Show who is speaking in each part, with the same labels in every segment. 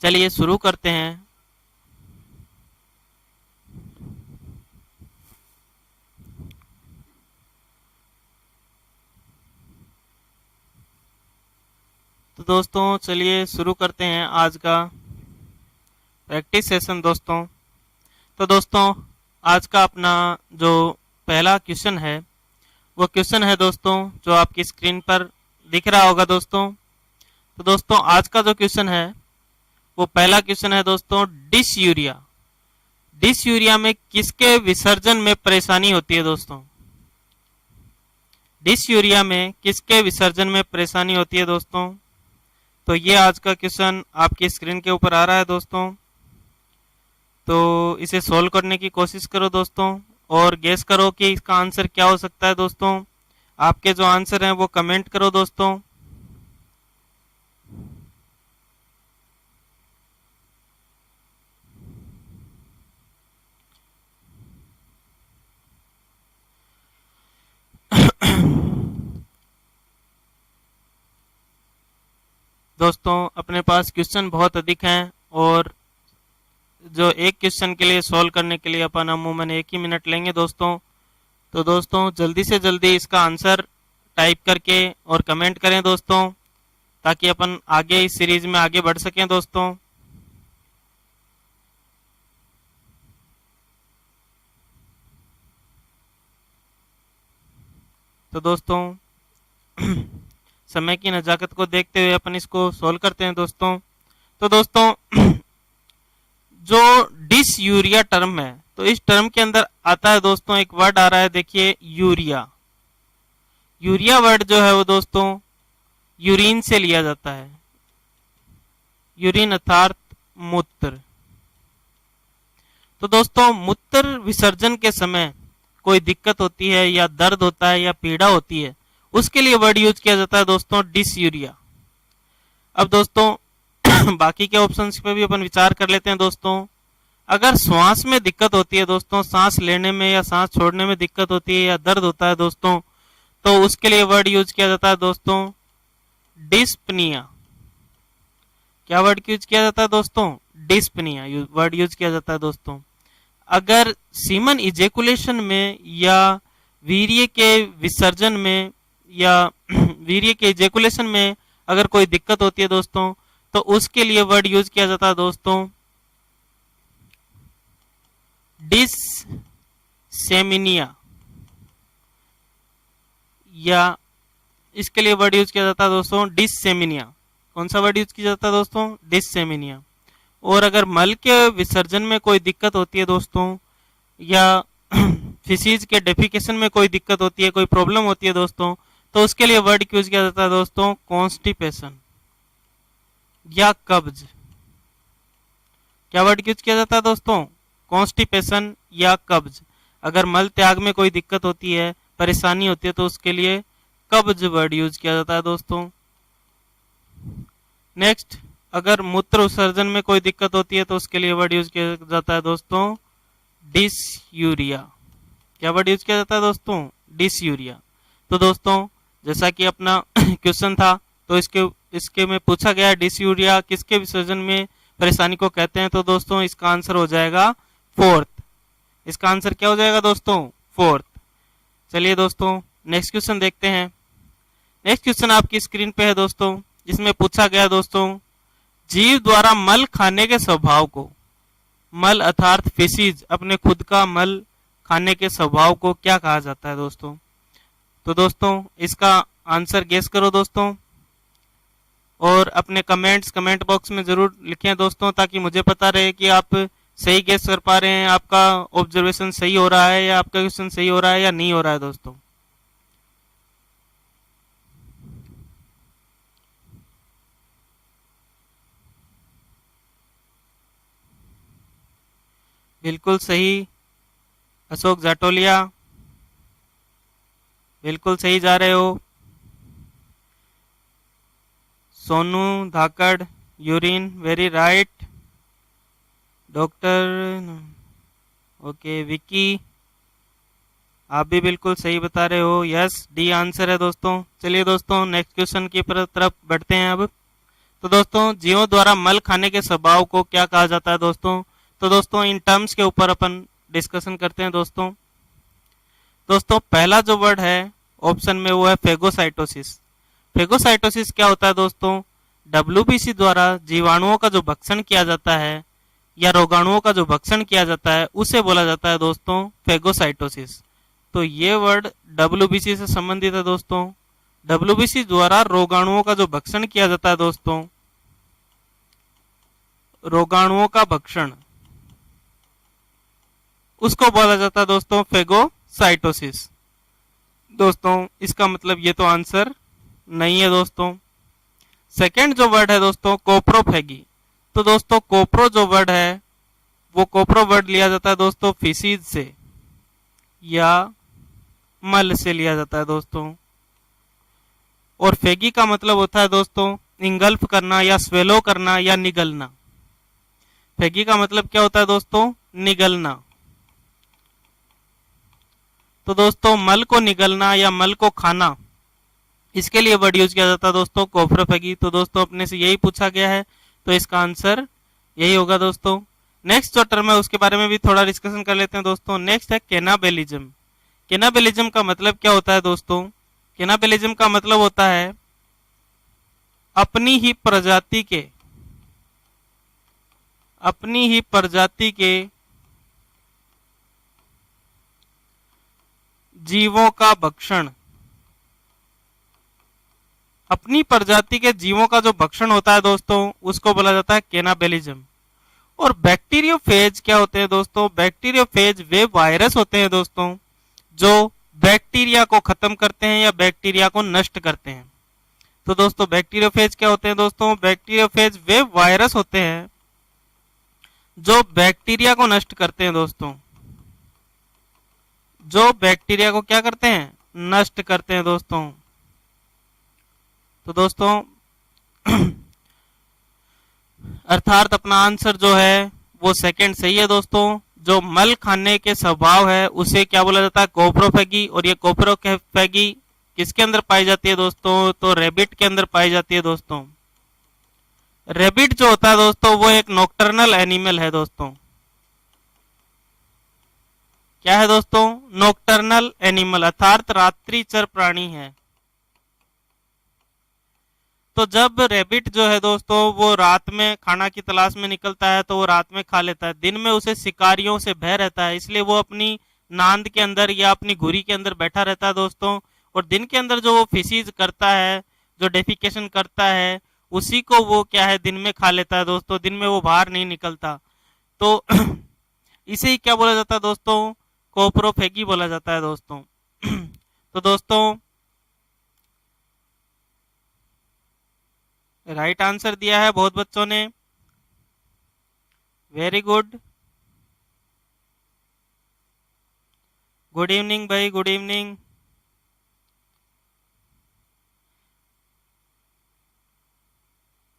Speaker 1: चलिए शुरू करते हैं। तो दोस्तों चलिए शुरू करते हैं आज का प्रैक्टिस सेशन दोस्तों। तो दोस्तों आज का अपना जो पहला क्वेश्चन है वो क्वेश्चन है दोस्तों जो आपकी स्क्रीन पर दिख रहा होगा दोस्तों। तो दोस्तों आज का जो क्वेश्चन है वो पहला क्वेश्चन है दोस्तों, डिसयूरिया में किसके विसर्जन में परेशानी होती है दोस्तों? डिसयूरिया में किसके विसर्जन में परेशानी होती है दोस्तों? तो ये आज का क्वेश्चन आपकी स्क्रीन के ऊपर आ रहा है दोस्तों। तो इसे सोल्व करने की कोशिश करो दोस्तों और गेस करो कि इसका आंसर क्या हो सकता है दोस्तों। आपके जो आंसर हैं वो कमेंट करो दोस्तों। दोस्तों अपने पास क्वेश्चन बहुत अधिक हैं और जो एक क्वेश्चन के लिए सोल्व करने के लिए अपन अमूमन 1 ही मिनट लेंगे दोस्तों। तो दोस्तों जल्दी से जल्दी इसका आंसर टाइप करके और कमेंट करें दोस्तों, ताकि अपन आगे इस सीरीज में आगे बढ़ सकें दोस्तों। तो दोस्तों समय की नजाकत को देखते हुए अपन इसको सोल्व करते हैं दोस्तों। तो दोस्तों जो डिसयूरिया टर्म है तो इस टर्म के अंदर आता है दोस्तों एक वर्ड आ रहा है, देखिए यूरिया। यूरिया वर्ड जो है वो दोस्तों यूरिन से लिया जाता है, यूरिन अर्थात मूत्र। तो दोस्तों मूत्र विसर्जन के समय कोई दिक्कत होती है या दर्द होता है या पीड़ा होती है, उसके लिए वर्ड यूज किया जाता है दोस्तों डिसयूरिया। अब दोस्तों बाकी के ऑप्शंस पे भी अपन विचार कर लेते हैं दोस्तों। अगर श्वास में दिक्कत होती है दोस्तों, सांस लेने में या सांस छोड़ने में दिक्कत होती है या दर्द होता है दोस्तों, तो उसके लिए वर्ड यूज किया जाता है दोस्तों डिस्पनिया। क्या वर्ड यूज किया जाता है दोस्तों? डिस्पनिया वर्ड यूज किया जाता है दोस्तों। अगर सीमन इजेकुलेशन में या वीर्य के विसर्जन में या वीर्य के इजेकुलेशन में अगर कोई दिक्कत होती है दोस्तों, तो उसके लिए वर्ड यूज किया जाता है दोस्तों डिससेमिनिया, या इसके लिए वर्ड यूज किया जाता है दोस्तों डिससेमिनिया। कौन सा वर्ड यूज किया जाता है दोस्तों? डिससेमिनिया। और अगर मल के विसर्जन में कोई दिक्कत होती है दोस्तों या फिसीज के डेफिकेशन में कोई दिक्कत होती है, कोई प्रॉब्लम होती है दोस्तों, तो उसके लिए वर्ड यूज किया जाता है दोस्तों कॉन्स्टिपेशन या कब्ज। क्या वर्ड यूज किया जाता है दोस्तों? कॉन्स्टिपेशन या कब्ज। अगर मल त्याग में कोई दिक्कत होती है, परेशानी होती है, तो उसके लिए कब्ज वर्ड यूज किया जाता है दोस्तों। नेक्स्ट, अगर मूत्र विसर्जन में कोई दिक्कत होती है तो उसके लिए वर्ड यूज किया जाता है दोस्तों डिसयूरिया। क्या वर्ड यूज किया जाता है दोस्तों? डिसयूरिया। तो दोस्तों जैसा कि अपना क्वेश्चन था, तो इसके में पूछा गया डिसयूरिया किसके विसर्जन में परेशानी को कहते हैं, तो दोस्तों इसका आंसर हो जाएगा फोर्थ। इसका आंसर क्या हो जाएगा दोस्तों? फोर्थ। चलिए दोस्तों नेक्स्ट क्वेश्चन देखते हैं। नेक्स्ट क्वेश्चन आपकी स्क्रीन पे है दोस्तों, जिसमें पूछा गया दोस्तों जीव द्वारा मल खाने के स्वभाव को, मल अर्थात फेसिज, अपने खुद का मल खाने के स्वभाव को क्या कहा जाता है दोस्तों? तो दोस्तों इसका आंसर गेस करो दोस्तों और अपने कमेंट बॉक्स में जरूर लिखें दोस्तों, ताकि मुझे पता रहे कि आप सही गेस कर पा रहे हैं, आपका ऑब्जर्वेशन सही हो रहा है या आपका क्वेश्चन सही हो रहा है या नहीं हो रहा है दोस्तों। बिल्कुल सही अशोक जाटोलिया, बिल्कुल सही जा रहे हो। Sonu Dhakad, urine, very right. Doctor okay, Vicky आप भी बिल्कुल सही बता रहे हो, यस डी आंसर है दोस्तों। चलिए दोस्तों नेक्स्ट क्वेश्चन की तरफ बढ़ते हैं अब। तो दोस्तों जीवों द्वारा मल खाने के स्वभाव को क्या कहा जाता है दोस्तों? तो दोस्तों इन टर्म्स के ऊपर अपन डिस्कशन करते हैं दोस्तों। दोस्तों पहला जो वर्ड है ऑप्शन में वो है फेगोसाइटोसिस। फेगोसाइटोसिस क्या होता है दोस्तों? डब्ल्यूबीसी द्वारा जीवाणुओं का जो भक्षण किया जाता है या रोगाणुओं का जो भक्षण किया जाता है उसे बोला जाता है दोस्तों फेगोसाइटोसिस। तो ये वर्ड डब्ल्यूबीसी से संबंधित है दोस्तों। डब्ल्यूबीसी द्वारा रोगाणुओं का जो भक्षण किया जाता है दोस्तों, रोगाणुओं का भक्षण, उसको बोला जाता है दोस्तों फेगोसाइटोसिस। दोस्तों इसका मतलब ये तो आंसर नहीं है दोस्तों। सेकंड जो वर्ड है दोस्तों कोप्रोफेगी। तो दोस्तों कोप्रो जो वर्ड है वो कोप्रो वर्ड लिया जाता है दोस्तों फिसीज से या मल से लिया जाता है दोस्तों। और फेगी का मतलब होता है दोस्तों इंगल्फ करना या स्वेलो करना या निगलना। फेगी का मतलब क्या होता है दोस्तों? निगलना। तो दोस्तों मल को निगलना या मल को खाना, इसके लिए वर्ड यूज किया जाता है दोस्तों कोप्रोफेगी। तो दोस्तों अपने से यही पूछा गया है, तो इसका आंसर यही होगा दोस्तों। नेक्स्ट जो टर्म है उसके बारे में भी थोड़ा डिस्कशन कर लेते हैं दोस्तों। नेक्स्ट है कैनाबेलिज्म। कैनाबेलिज्म का मतलब क्या होता है दोस्तों? कैनाबेलिज्म का मतलब होता है अपनी ही प्रजाति के जीवों का भक्षण। अपनी प्रजाति के जीवों का जो भक्षण होता है दोस्तों उसको बोला जाता है कैनाबेलिज्म। और बैक्टीरियोफेज क्या होते हैं दोस्तों? बैक्टीरियोफेज वे वायरस होते हैं दोस्तों जो बैक्टीरिया को खत्म करते हैं या बैक्टीरिया को नष्ट करते हैं। तो दोस्तों बैक्टीरियोफेज क्या होते हैं दोस्तों? बैक्टीरियोफेज वे वायरस होते हैं जो बैक्टीरिया को नष्ट करते हैं दोस्तों, जो बैक्टीरिया को क्या करते हैं? नष्ट करते हैं दोस्तों। तो दोस्तों अर्थात अपना आंसर जो है वो सेकंड सही है दोस्तों। जो मल खाने के स्वभाव है उसे क्या बोला जाता है? कोप्रोफेगी। और ये कोप्रोफेगी किसके अंदर पाई जाती है दोस्तों? तो रेबिट के अंदर पाई जाती है दोस्तों। रेबिट जो होता है दोस्तों वो एक नॉकटर्नल एनिमल है दोस्तों। क्या है दोस्तों? नॉकटर्नल एनिमल अर्थात रात्रिचर प्राणी है। तो जब रेबिट जो है दोस्तों वो रात में खाना की तलाश में निकलता है तो वो रात में खा लेता है, दिन में उसे शिकारियों से भय रहता है, इसलिए वो अपनी नांद के अंदर या अपनी घुरी के अंदर बैठा रहता है दोस्तों। और दिन के अंदर जो वो फिशीज करता है, जो डेफिकेशन करता है, उसी को वो क्या है दिन में खा लेता है दोस्तों। दिन में वो बाहर नहीं निकलता। तो इसे ही क्या बोला जाता है दोस्तों? कोप्रोफेगी बोला जाता है दोस्तों। तो दोस्तों राइट आंसर दिया है बहुत बच्चों ने, वेरी गुड। गुड इवनिंग भाई, good evening.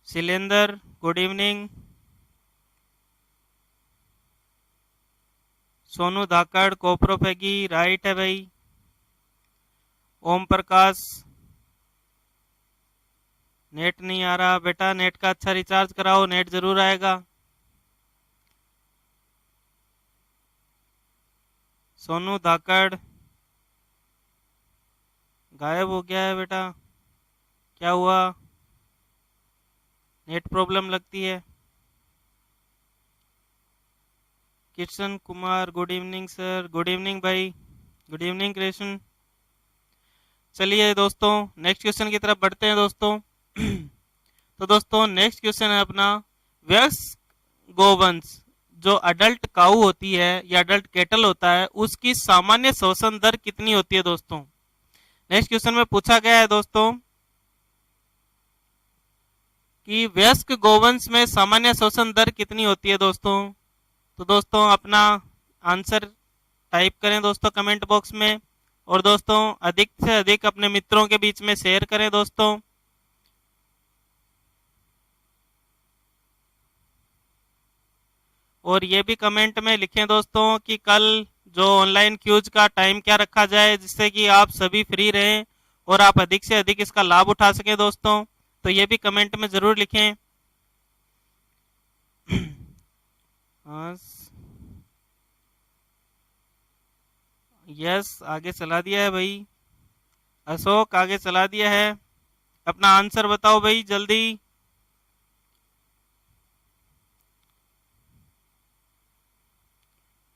Speaker 1: Shailendra good evening. Sonu Dhakad coprophagy right है भाई। ओम प्रकाश नेट नहीं आ रहा बेटा, नेट का अच्छा रिचार्ज कराओ, नेट जरूर आएगा। सोनू धाकड़ गायब हो गया है बेटा, क्या हुआ? नेट प्रॉब्लम लगती है। Kishan Kumar good evening sir, good evening भाई, गुड इवनिंग कृष्ण। चलिए दोस्तों नेक्स्ट क्वेश्चन की तरफ बढ़ते हैं दोस्तों। तो दोस्तों नेक्स्ट क्वेश्चन है अपना, वयस्क गोवंश जो अडल्ट काऊ होती है या अडल्ट कैटल होता है उसकी सामान्य श्वसन दर कितनी होती है दोस्तों? नेक्स्ट क्वेश्चन में पूछा गया है दोस्तों कि वयस्क गोवंश में सामान्य श्वसन दर कितनी होती है दोस्तों। तो दोस्तों अपना आंसर टाइप करें दोस्तों कमेंट बॉक्स में, और दोस्तों अधिक से अधिक अपने मित्रों के बीच में शेयर करें दोस्तों। और ये भी कमेंट में लिखें दोस्तों कि कल जो ऑनलाइन क्यूज का टाइम क्या रखा जाए जिससे कि आप सभी फ्री रहें और आप अधिक से अधिक इसका लाभ उठा सकें दोस्तों। तो ये भी कमेंट में जरूर लिखें। यस, आगे चला दिया है भाई। अशोक आगे चला दिया है। अपना आंसर बताओ भाई जल्दी।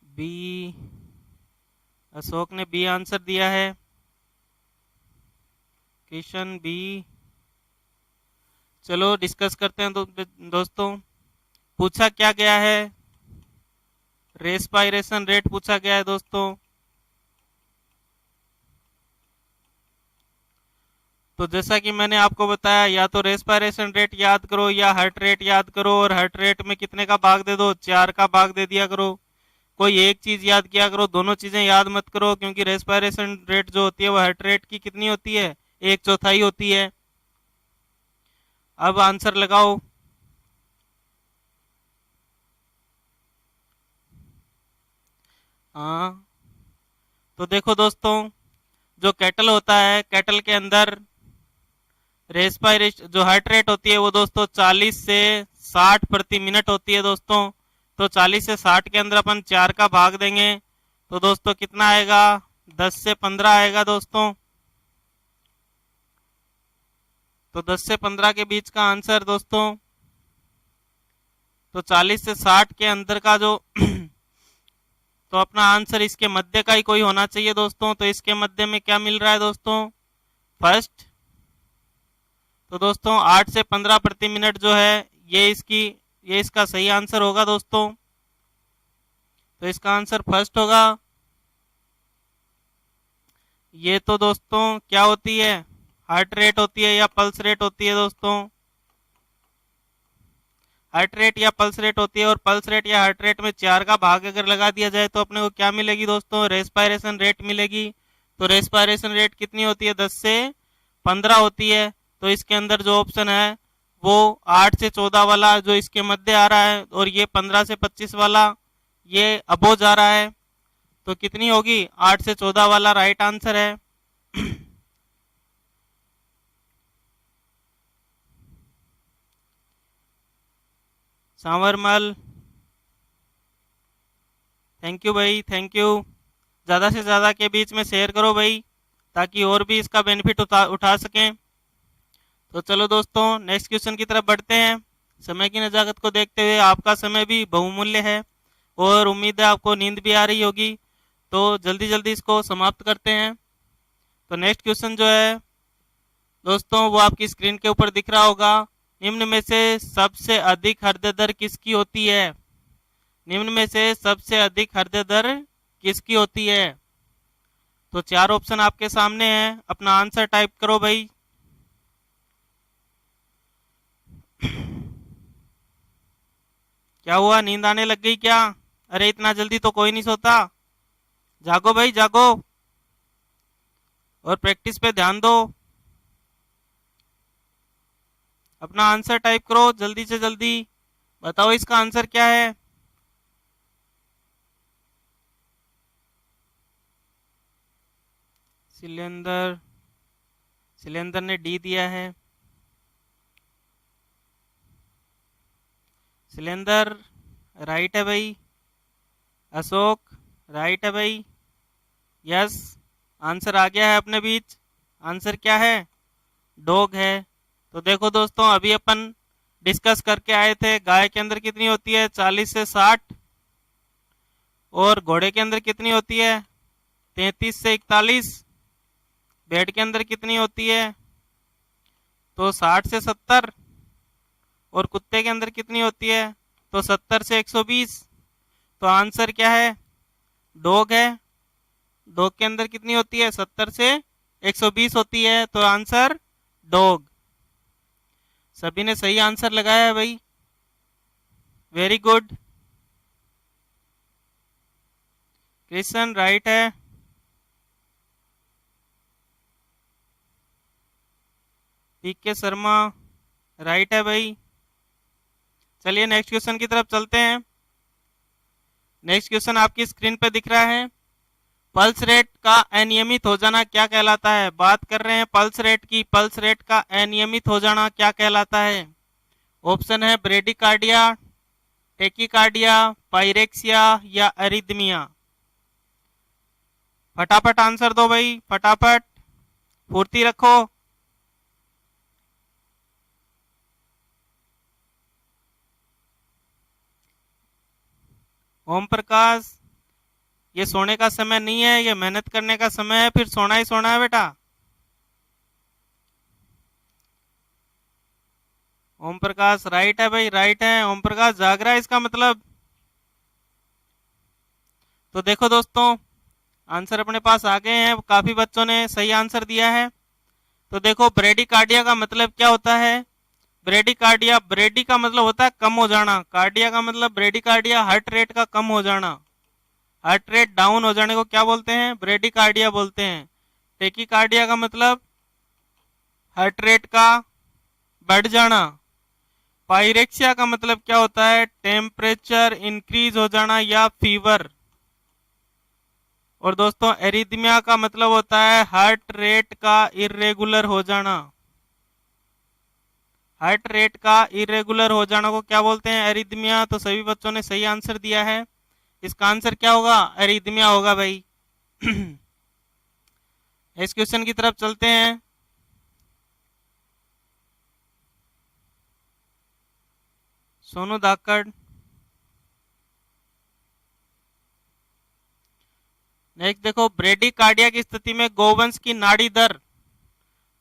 Speaker 1: बी, अशोक ने बी आंसर दिया है। Question B. चलो डिस्कस करते हैं दोस्तों। पूछा क्या गया है? रेस्पायरेशन रेट पूछा गया है दोस्तों। तो जैसा कि मैंने आपको बताया, या तो रेस्पायरेशन रेट याद करो या हार्ट रेट याद करो, और हार्ट रेट में कितने का भाग दे दो? 4 का भाग दे दिया करो। कोई एक चीज याद किया करो, दोनों चीजें याद मत करो, क्योंकि रेस्पायरेशन रेट जो होती है वो हार्ट रेट की कितनी होती है? 1/4 होती है। अब आंसर लगाओ। हाँ, तो देखो दोस्तों, जो कैटल होता है, कैटल के अंदर रेस्पायरेशन जो हार्ट रेट होती है वो दोस्तों 40 से 60 प्रति मिनट होती है दोस्तों। तो 40 से 60 के अंदर अपन 4 का भाग देंगे तो दोस्तों कितना आएगा? 10 से 15 आएगा दोस्तों। तो 10 से 15 के बीच का आंसर दोस्तों, तो 40 से 60 के अंदर का जो तो अपना आंसर इसके मध्य का ही कोई होना चाहिए दोस्तों। तो इसके मध्य में क्या मिल रहा है दोस्तों? फर्स्ट। तो दोस्तों 8 से 15 प्रति मिनट जो है ये इसका सही आंसर होगा दोस्तों। तो इसका आंसर फर्स्ट होगा। ये तो दोस्तों क्या होती है? हार्ट रेट होती है या पल्स रेट होती है दोस्तों? हार्ट रेट या पल्स रेट होती है, और पल्स रेट या हार्ट रेट में 4 का भाग अगर लगा दिया जाए तो अपने को क्या मिलेगी दोस्तों? रेस्पायरेशन रेट मिलेगी। तो रेस्पायरेशन रेट कितनी होती है? 10 से 15 होती है। तो इसके अंदर जो ऑप्शन है वो 8 से 14 वाला जो इसके मध्य आ रहा है, और ये 15 से 25 वाला ये अबोज आ रहा है। तो कितनी होगी? 8 से 14 वाला राइट आंसर है। सांवरमल, थैंक यू भाई, थैंक यू। ज़्यादा से ज़्यादा के बीच में शेयर करो भाई, ताकि और भी इसका बेनिफिट उठा सकें। तो चलो दोस्तों नेक्स्ट क्वेश्चन की तरफ बढ़ते हैं। समय की नज़ाकत को देखते हुए आपका समय भी बहुमूल्य है, और उम्मीद है आपको नींद भी आ रही होगी। तो जल्दी जल्दी इसको समाप्त करते हैं। तो नेक्स्ट क्वेश्चन जो है दोस्तों वो आपकी स्क्रीन के ऊपर दिख रहा होगा। निम्न में से सबसे अधिक हृदय दर किसकी होती है? निम्न में से सबसे अधिक हृदय दर किसकी होती है? तो 4 ऑप्शन आपके सामने हैं, अपना आंसर टाइप करो भाई। क्या हुआ, नींद आने लग गई क्या? अरे इतना जल्दी तो कोई नहीं सोता। जागो भाई जागो, और प्रैक्टिस पे ध्यान दो। अपना आंसर टाइप करो जल्दी से जल्दी, बताओ इसका आंसर क्या है? सिलेंडर, सिलेंडर ने डी दिया है। सिलेंडर राइट है भाई। अशोक राइट है भाई। यस, आंसर आ गया है अपने बीच। आंसर क्या है? डॉग है। तो देखो दोस्तों, अभी अपन डिस्कस करके आए थे गाय के अंदर कितनी होती है? 40 से 60। और घोड़े के अंदर कितनी होती है? 33 से 41। भेड़ के अंदर कितनी होती है? तो 60 से 70। और कुत्ते के अंदर कितनी होती है? तो 70 से 120। तो आंसर क्या है? डॉग है। डॉग के अंदर कितनी होती है? 70 से 120 होती है। तो आंसर डॉग। सभी ने सही आंसर लगाया है भाई, वेरी गुड। क्रिश्चियन राइट है। पीके शर्मा राइट है भाई। चलिए नेक्स्ट क्वेश्चन की तरफ चलते हैं। नेक्स्ट क्वेश्चन आपकी स्क्रीन पे दिख रहा है। पल्स रेट का अनियमित हो जाना क्या कहलाता है? बात कर रहे हैं पल्स रेट की। पल्स रेट का अनियमित हो जाना क्या कहलाता है? ऑप्शन है ब्रेडिकार्डिया, टेकिकार्डिया, पायरेक्सिया या एरिथमिया। फटाफट आंसर दो भाई, फटाफट, फुर्ती रखो। ओम प्रकाश, ये सोने का समय नहीं है, ये मेहनत करने का समय है, फिर सोना ही सोना है बेटा। ओम प्रकाश राइट है भाई, राइट है। ओम प्रकाश जाग रहा है इसका मतलब। तो देखो दोस्तों, आंसर अपने पास आ गए हैं, काफी बच्चों ने सही आंसर दिया है। तो देखो ब्रेडिकार्डिया का मतलब क्या होता है? ब्रेडिकार्डिया, ब्रेडी का मतलब होता है कम हो जाना, कार्डिया का मतलब ब्रेडिकार्डिया हार्ट रेट का कम हो जाना। हार्ट रेट डाउन हो जाने को क्या बोलते हैं? ब्रेडिकार्डिया बोलते हैं। टेकिकार्डिया का मतलब हार्ट रेट का बढ़ जाना। पायरेक्सिया का मतलब क्या होता है? टेम्परेचर इंक्रीज हो जाना या फीवर। और दोस्तों एरिथमिया का मतलब होता है हार्ट रेट का इरेगुलर हो जाना। हार्ट रेट का इरेगुलर हो जाना को क्या बोलते हैं? एरिथमिया। तो सभी बच्चों ने सही आंसर दिया है। इसका आंसर क्या होगा? एरिथमिया होगा भाई। इस क्वेश्चन की तरफ चलते हैं। सोनू धाकड़, नेक्स्ट देखो, ब्रेडिकार्डिया की स्थिति में गोवंश की नाड़ी दर।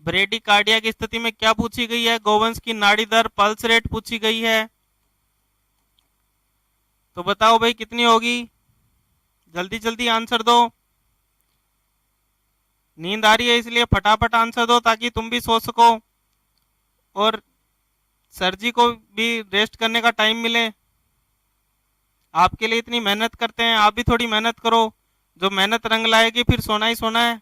Speaker 1: ब्रेडिकार्डिया की स्थिति में क्या पूछी गई है? गोवंश की नाड़ी दर, पल्स रेट पूछी गई है। तो बताओ भाई कितनी होगी? जल्दी जल्दी आंसर दो। नींद आ रही है इसलिए फटाफट आंसर दो ताकि तुम भी सो सको और सर जी को भी रेस्ट करने का टाइम मिले। आपके लिए इतनी मेहनत करते हैं, आप भी थोड़ी मेहनत करो। जो मेहनत रंग लाएगी फिर सोना ही सोना है।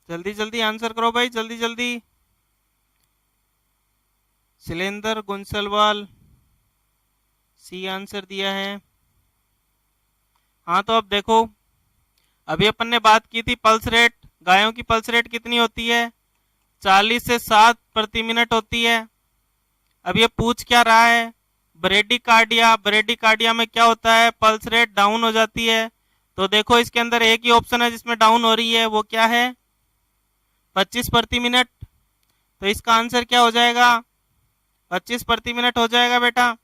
Speaker 1: जल्दी जल्दी आंसर करो भाई, जल्दी जल्दी। शैलेंद्र गुंसलवाल सी आंसर दिया है। हाँ तो अब देखो, अभी अपन ने बात की थी पल्स रेट। गायों की पल्स रेट कितनी होती है? 40 से 60 प्रति मिनट होती है। अब ये पूछ क्या रहा है? ब्रेडिकार्डिया। ब्रेडिकार्डिया में क्या होता है? पल्स रेट डाउन हो जाती है। तो देखो इसके अंदर एक ही ऑप्शन है जिसमें डाउन हो रही है, वो क्या है? 25 प्रति मिनट। तो इसका आंसर क्या हो जाएगा? 25 प्रति मिनट हो जाएगा बेटा।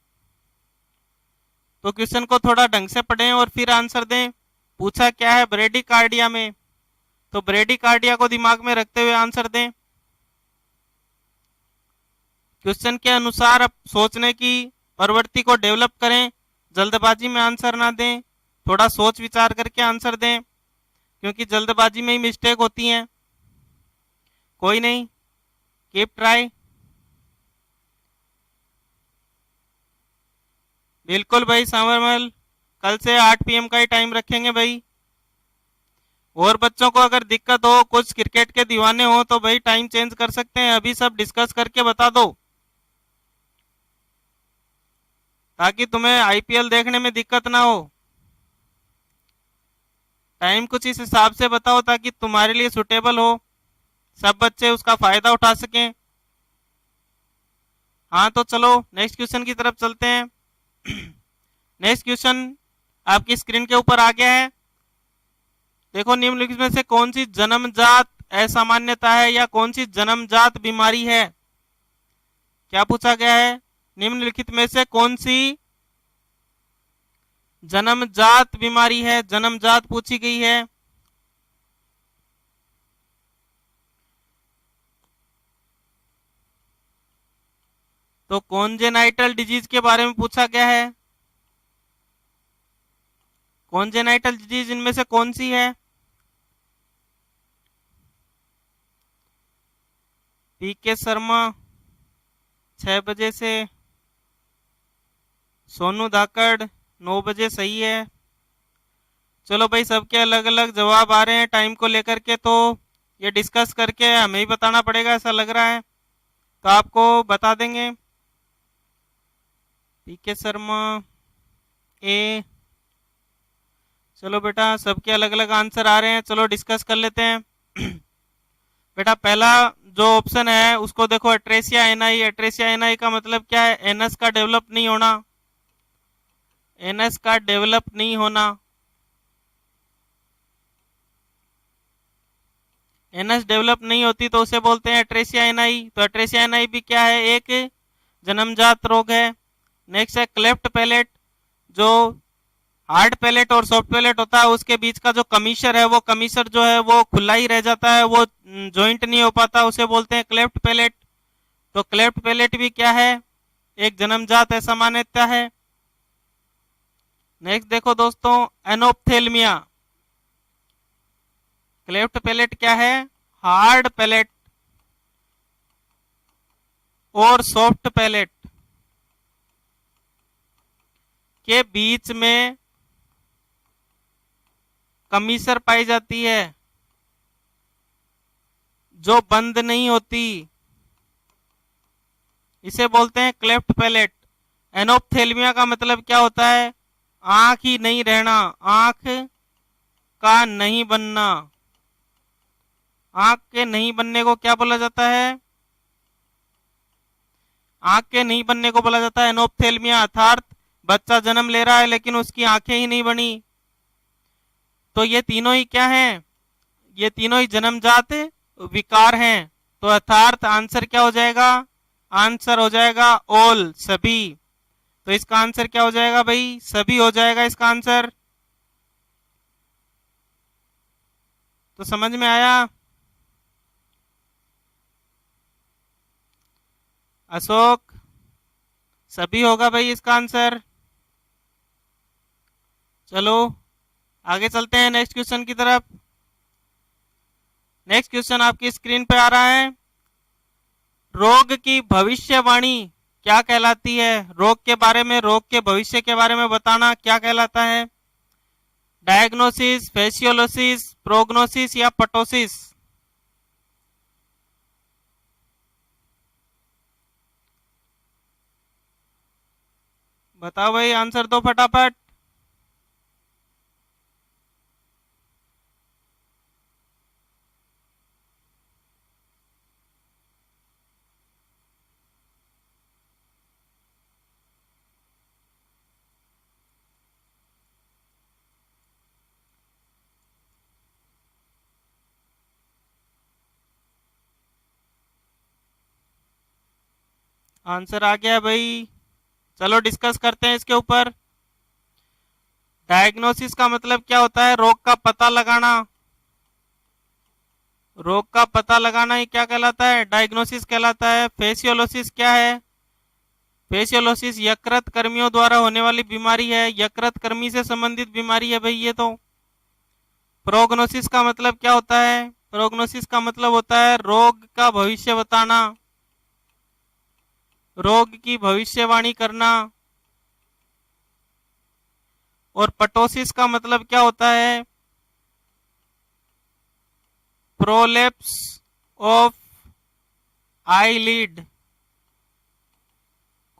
Speaker 1: तो क्वेश्चन को थोड़ा ढंग से पढ़ें और फिर आंसर दें। पूछा क्या है ब्रेडिकार्डिया में, तो ब्रेडिकार्डिया को दिमाग में रखते हुए आंसर दें। क्वेश्चन के अनुसार अब सोचने की प्रवृत्ति को डेवलप करें। जल्दबाजी में आंसर ना दें, थोड़ा सोच विचार करके आंसर दें, क्योंकि जल्दबाजी में ही मिस्टेक होती है। कोई नहीं, कीप ट्राई। बिल्कुल भाई सांवरमल, कल से 8 PM का ही टाइम रखेंगे भाई। और बच्चों को अगर दिक्कत हो, कुछ क्रिकेट के दीवाने हो, तो भाई टाइम चेंज कर सकते हैं। अभी सब डिस्कस करके बता दो ताकि तुम्हें IPL देखने में दिक्कत ना हो। टाइम कुछ इस हिसाब से बताओ ताकि तुम्हारे लिए सुटेबल हो, सब बच्चे उसका फायदा उठा सकें। हाँ तो चलो नेक्स्ट क्वेश्चन की तरफ चलते हैं। नेक्स्ट क्वेश्चन आपकी स्क्रीन के ऊपर आ गया है। देखो, निम्नलिखित में से कौन सी जन्मजात असामान्यता है या कौन सी जन्मजात बीमारी है? क्या पूछा गया है? निम्नलिखित में से कौन सी जन्मजात बीमारी है? जन्मजात पूछी गई है। तो कॉन्जेनाइटल डिजीज के बारे में पूछा गया है। कॉन्जेनाइटल डिजीज इनमें से कौन सी है? PK शर्मा 6 बजे से, सोनू धाकड़ 9 बजे सही है। चलो भाई, सबके अलग अलग जवाब आ रहे हैं टाइम को लेकर के, तो ये डिस्कस करके हमें ही बताना पड़ेगा ऐसा लग रहा है, तो आपको बता देंगे। पीके शर्मा ए। चलो बेटा, सबके अलग अलग आंसर आ रहे हैं, चलो डिस्कस कर लेते हैं। बेटा पहला जो ऑप्शन है उसको देखो, एट्रेसिया एनाई। एट्रेसिया एनाई का मतलब क्या है? एनस का डेवलप नहीं होना। एनस का डेवलप नहीं होना। एनस डेवलप नहीं होती तो उसे बोलते हैं एट्रेसिया एनाई। तो एट्रेसिया एनाई भी क्या है? एक जन्मजात रोग है। नेक्स्ट है क्लेफ्ट पैलेट। जो हार्ड पैलेट और सॉफ्ट पैलेट होता है उसके बीच का जो कमीशर है, वो कमीशर जो है वो खुला ही रह जाता है, वो जॉइंट नहीं हो पाता, उसे बोलते हैं क्लेफ्ट पैलेट। तो क्लेफ्ट पैलेट भी क्या है? एक जन्मजात ऐसा मान्यता है। नेक्स्ट देखो दोस्तों, एनोप्थेल्मिया। क्लेफ्ट पैलेट क्या है? हार्ड पैलेट और सॉफ्ट पैलेट के बीच में कमीसर पाई जाती है जो बंद नहीं होती, इसे बोलते हैं क्लेफ्ट पैलेट। एनोप्थेल्मिया का मतलब क्या होता है? आंख ही नहीं रहना, आंख का नहीं बनना। आंख के नहीं बनने को क्या बोला जाता है? आंख के नहीं बनने को बोला जाता है एनोप्थेल्मिया। अर्थात बच्चा जन्म ले रहा है लेकिन उसकी आंखें ही नहीं बनी। तो ये तीनों ही क्या हैं? ये तीनों ही जन्मजात विकार हैं। तो अर्थात आंसर क्या हो जाएगा? आंसर हो जाएगा ऑल, सभी। तो इसका आंसर क्या हो जाएगा भाई? सभी हो जाएगा इसका आंसर। तो समझ में आया? अशोक, सभी होगा भाई इसका आंसर। चलो आगे चलते हैं नेक्स्ट क्वेश्चन की तरफ। नेक्स्ट क्वेश्चन आपकी स्क्रीन पे आ रहा है। रोग की भविष्यवाणी क्या कहलाती है? रोग के बारे में, रोग के भविष्य के बारे में बताना क्या कहलाता है? डायग्नोसिस, फेसियोलोसिस, प्रोग्नोसिस या पटोसिस? बताओ भाई, आंसर दो फटाफट। आंसर आ गया भाई, चलो डिस्कस करते हैं इसके ऊपर। डायग्नोसिस का मतलब क्या होता है? रोग का पता लगाना। रोग का पता लगाना ही क्या कहलाता है? डायग्नोसिस कहलाता है। फेसियोलोसिस क्या है? फेसियोलोसिस यकृत कर्मियों द्वारा होने वाली बीमारी है, यकृत कर्मी से संबंधित बीमारी है भाई ये तो। प्रोग्नोसिस का मतलब क्या होता है? प्रोग्नोसिस का मतलब होता है रोग का भविष्य बताना, रोग की भविष्यवाणी करना। और पटोसिस का मतलब क्या होता है? Prolapse of eyelid.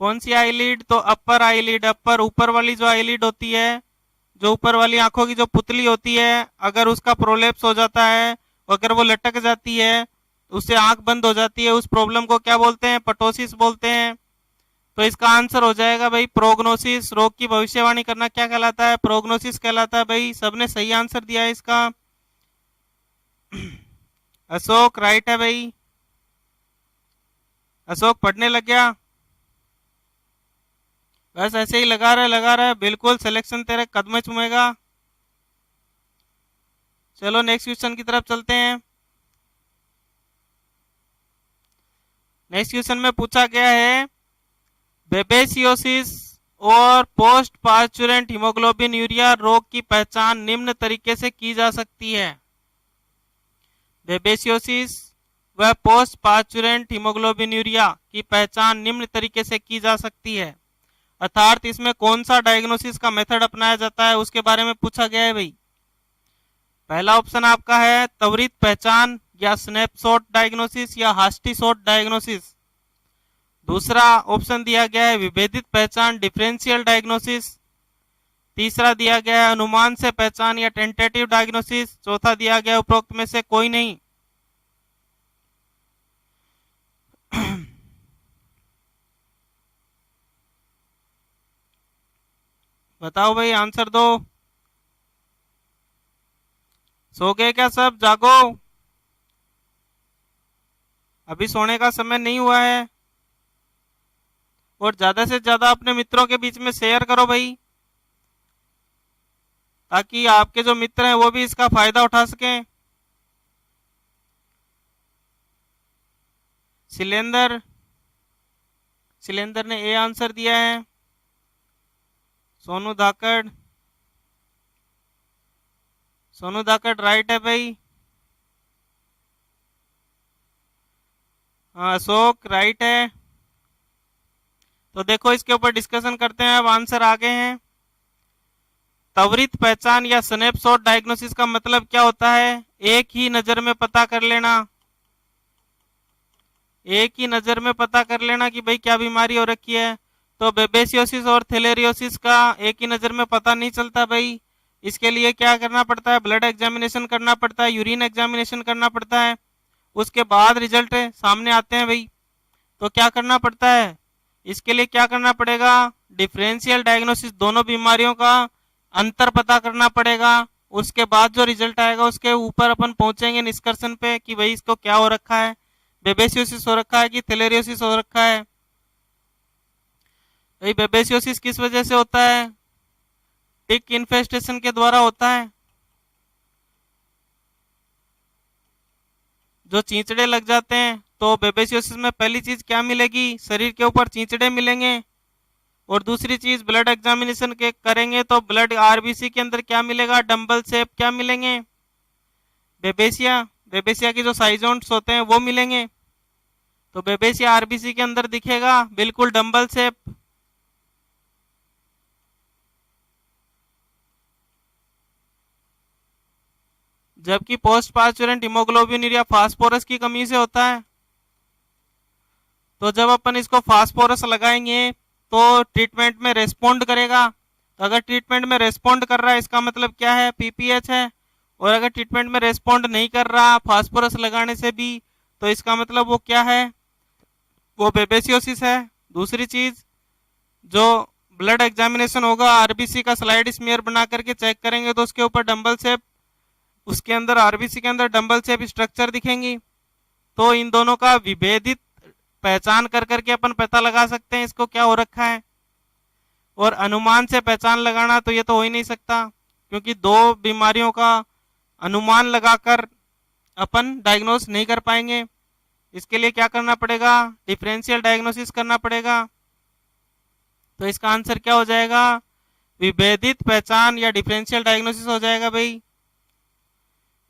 Speaker 1: कौन सी आईलिड? तो अपर आईलिड। अपर, ऊपर वाली जो आईलिड होती है, जो ऊपर वाली आंखों की जो पुतली होती है, अगर उसका प्रोलेप्स हो जाता है, अगर वो लटक जाती है, उससे आंख बंद हो जाती है, उस प्रॉब्लम को क्या बोलते हैं? पटोसिस बोलते हैं। तो इसका आंसर हो जाएगा भाई प्रोग्नोसिस। रोग की भविष्यवाणी करना क्या कहलाता है? प्रोग्नोसिस कहलाता है भाई। सबने सही आंसर दिया है इसका। अशोक राइट है भाई। अशोक पढ़ने लग गया? बस ऐसे ही लगा रहा है, बिल्कुल सिलेक्शन तेरे कदम चूमेगा। चलो नेक्स्ट क्वेश्चन की तरफ चलते हैं। नेक्स्ट क्वेश्चन में पूछा गया है बेबेसियोसिस और पोस्ट पार्चुरेंट हीमोग्लोबिन यूरिया रोग की पहचान निम्न तरीके से की जा सकती है। बेबेसियोसिस व पोस्ट पार्चुरेंट हीमोग्लोबिन यूरिया की पहचान निम्न तरीके से की जा सकती है। अर्थात इसमें कौन सा डायग्नोसिस का मेथड अपनाया जाता है उसके बारे में पूछा गया है भाई। पहला ऑप्शन आपका है त्वरित पहचान या स्नैपशॉट डायग्नोसिस या हास्टीशॉट डायग्नोसिस। दूसरा ऑप्शन दिया गया है विभेदित पहचान डिफरेंशियल डायग्नोसिस। तीसरा दिया गया है अनुमान से पहचान या टेंटेटिव डायग्नोसिस। चौथा दिया गया उपरोक्त में से कोई नहीं। बताओ भाई, आंसर दो। सो गए क्या सब? जागो, अभी सोने का समय नहीं हुआ है। और ज्यादा से ज्यादा अपने मित्रों के बीच में शेयर करो भाई, ताकि आपके जो मित्र हैं वो भी इसका फायदा उठा सकें। शैलेंद्र, शैलेंद्र ने ए आंसर दिया है। सोनू धाकड़, सोनू धाकड़ राइट है भाई। हाँ, अशोक राइट है। तो देखो इसके ऊपर डिस्कशन करते हैं। अब आंसर आ गए हैं। त्वरित पहचान या स्नैपशॉट डायग्नोसिस का मतलब क्या होता है? एक ही नजर में पता कर लेना, एक ही नजर में पता कर लेना कि भाई क्या बीमारी हो रखी है। तो बेबेसियोसिस और थैलेरियोसिस का एक ही नजर में पता नहीं चलता भाई। इसके लिए क्या करना पड़ता है? ब्लड एग्जामिनेशन करना पड़ता है, यूरिन एग्जामिनेशन करना पड़ता है, उसके बाद रिजल्ट सामने आते हैं भाई। तो क्या करना पड़ता है इसके लिए? क्या करना पड़ेगा? डिफरेंशियल डायग्नोसिस, दोनों बीमारियों का अंतर पता करना पड़ेगा। उसके बाद जो रिजल्ट आएगा उसके ऊपर अपन पहुंचेंगे निष्कर्षण पे कि भाई इसको क्या हो रखा है, बेबेसियोसिस हो रखा है कि थैलेरियोसिस हो रखा है। भाई बेबेसियोसिस किस वजह से होता है? टिक इन्फेस्टेशन के द्वारा होता है। जो चींचड़े लग जाते हैं तो बेबेसियोसिस में पहली चीज क्या मिलेगी? शरीर के ऊपर चींचड़े मिलेंगे। और दूसरी चीज ब्लड एग्जामिनेशन के करेंगे तो ब्लड आरबीसी के अंदर क्या मिलेगा? डंबल शेप क्या मिलेंगे? बेबेसिया, बेबेसिया के जो साइजोन्ट्स होते हैं वो मिलेंगे। तो बेबेसिया आरबीसी के अंदर दिखेगा बिल्कुल डंबल शेप। जबकि पोस्ट पार्चुरेंट हीमोग्लोबिन फास्फोरस की कमी से होता है। तो जब अपन इसको फास्फोरस लगाएंगे तो ट्रीटमेंट में रेस्पॉन्ड करेगा। तो अगर ट्रीटमेंट में रेस्पॉन्ड कर रहा है इसका मतलब क्या है? पीपीएच है। और अगर ट्रीटमेंट में रेस्पॉन्ड नहीं कर रहा फास्फोरस लगाने से भी, तो इसका मतलब वो क्या है? वो बेबेसियोसिस है। दूसरी चीज, जो ब्लड एग्जामिनेशन होगा आरबीसी का स्लाइड स्मीयर बना करके चेक करेंगे तो उसके ऊपर डंबल शेप, उसके अंदर आरबीसी के अंदर डंबल शेप स्ट्रक्चर दिखेंगी। तो इन दोनों का विभेदित पहचान कर करके अपन पता लगा सकते हैं इसको क्या हो रखा है। और अनुमान से पहचान लगाना तो ये तो हो ही नहीं सकता, क्योंकि दो बीमारियों का अनुमान लगाकर अपन डायग्नोस नहीं कर पाएंगे। इसके लिए क्या करना पड़ेगा? डिफरेंशियल डायग्नोसिस करना पड़ेगा। तो इसका आंसर क्या हो जाएगा? विभेदित पहचान या डिफरेंशियल डायग्नोसिस हो जाएगा भाई।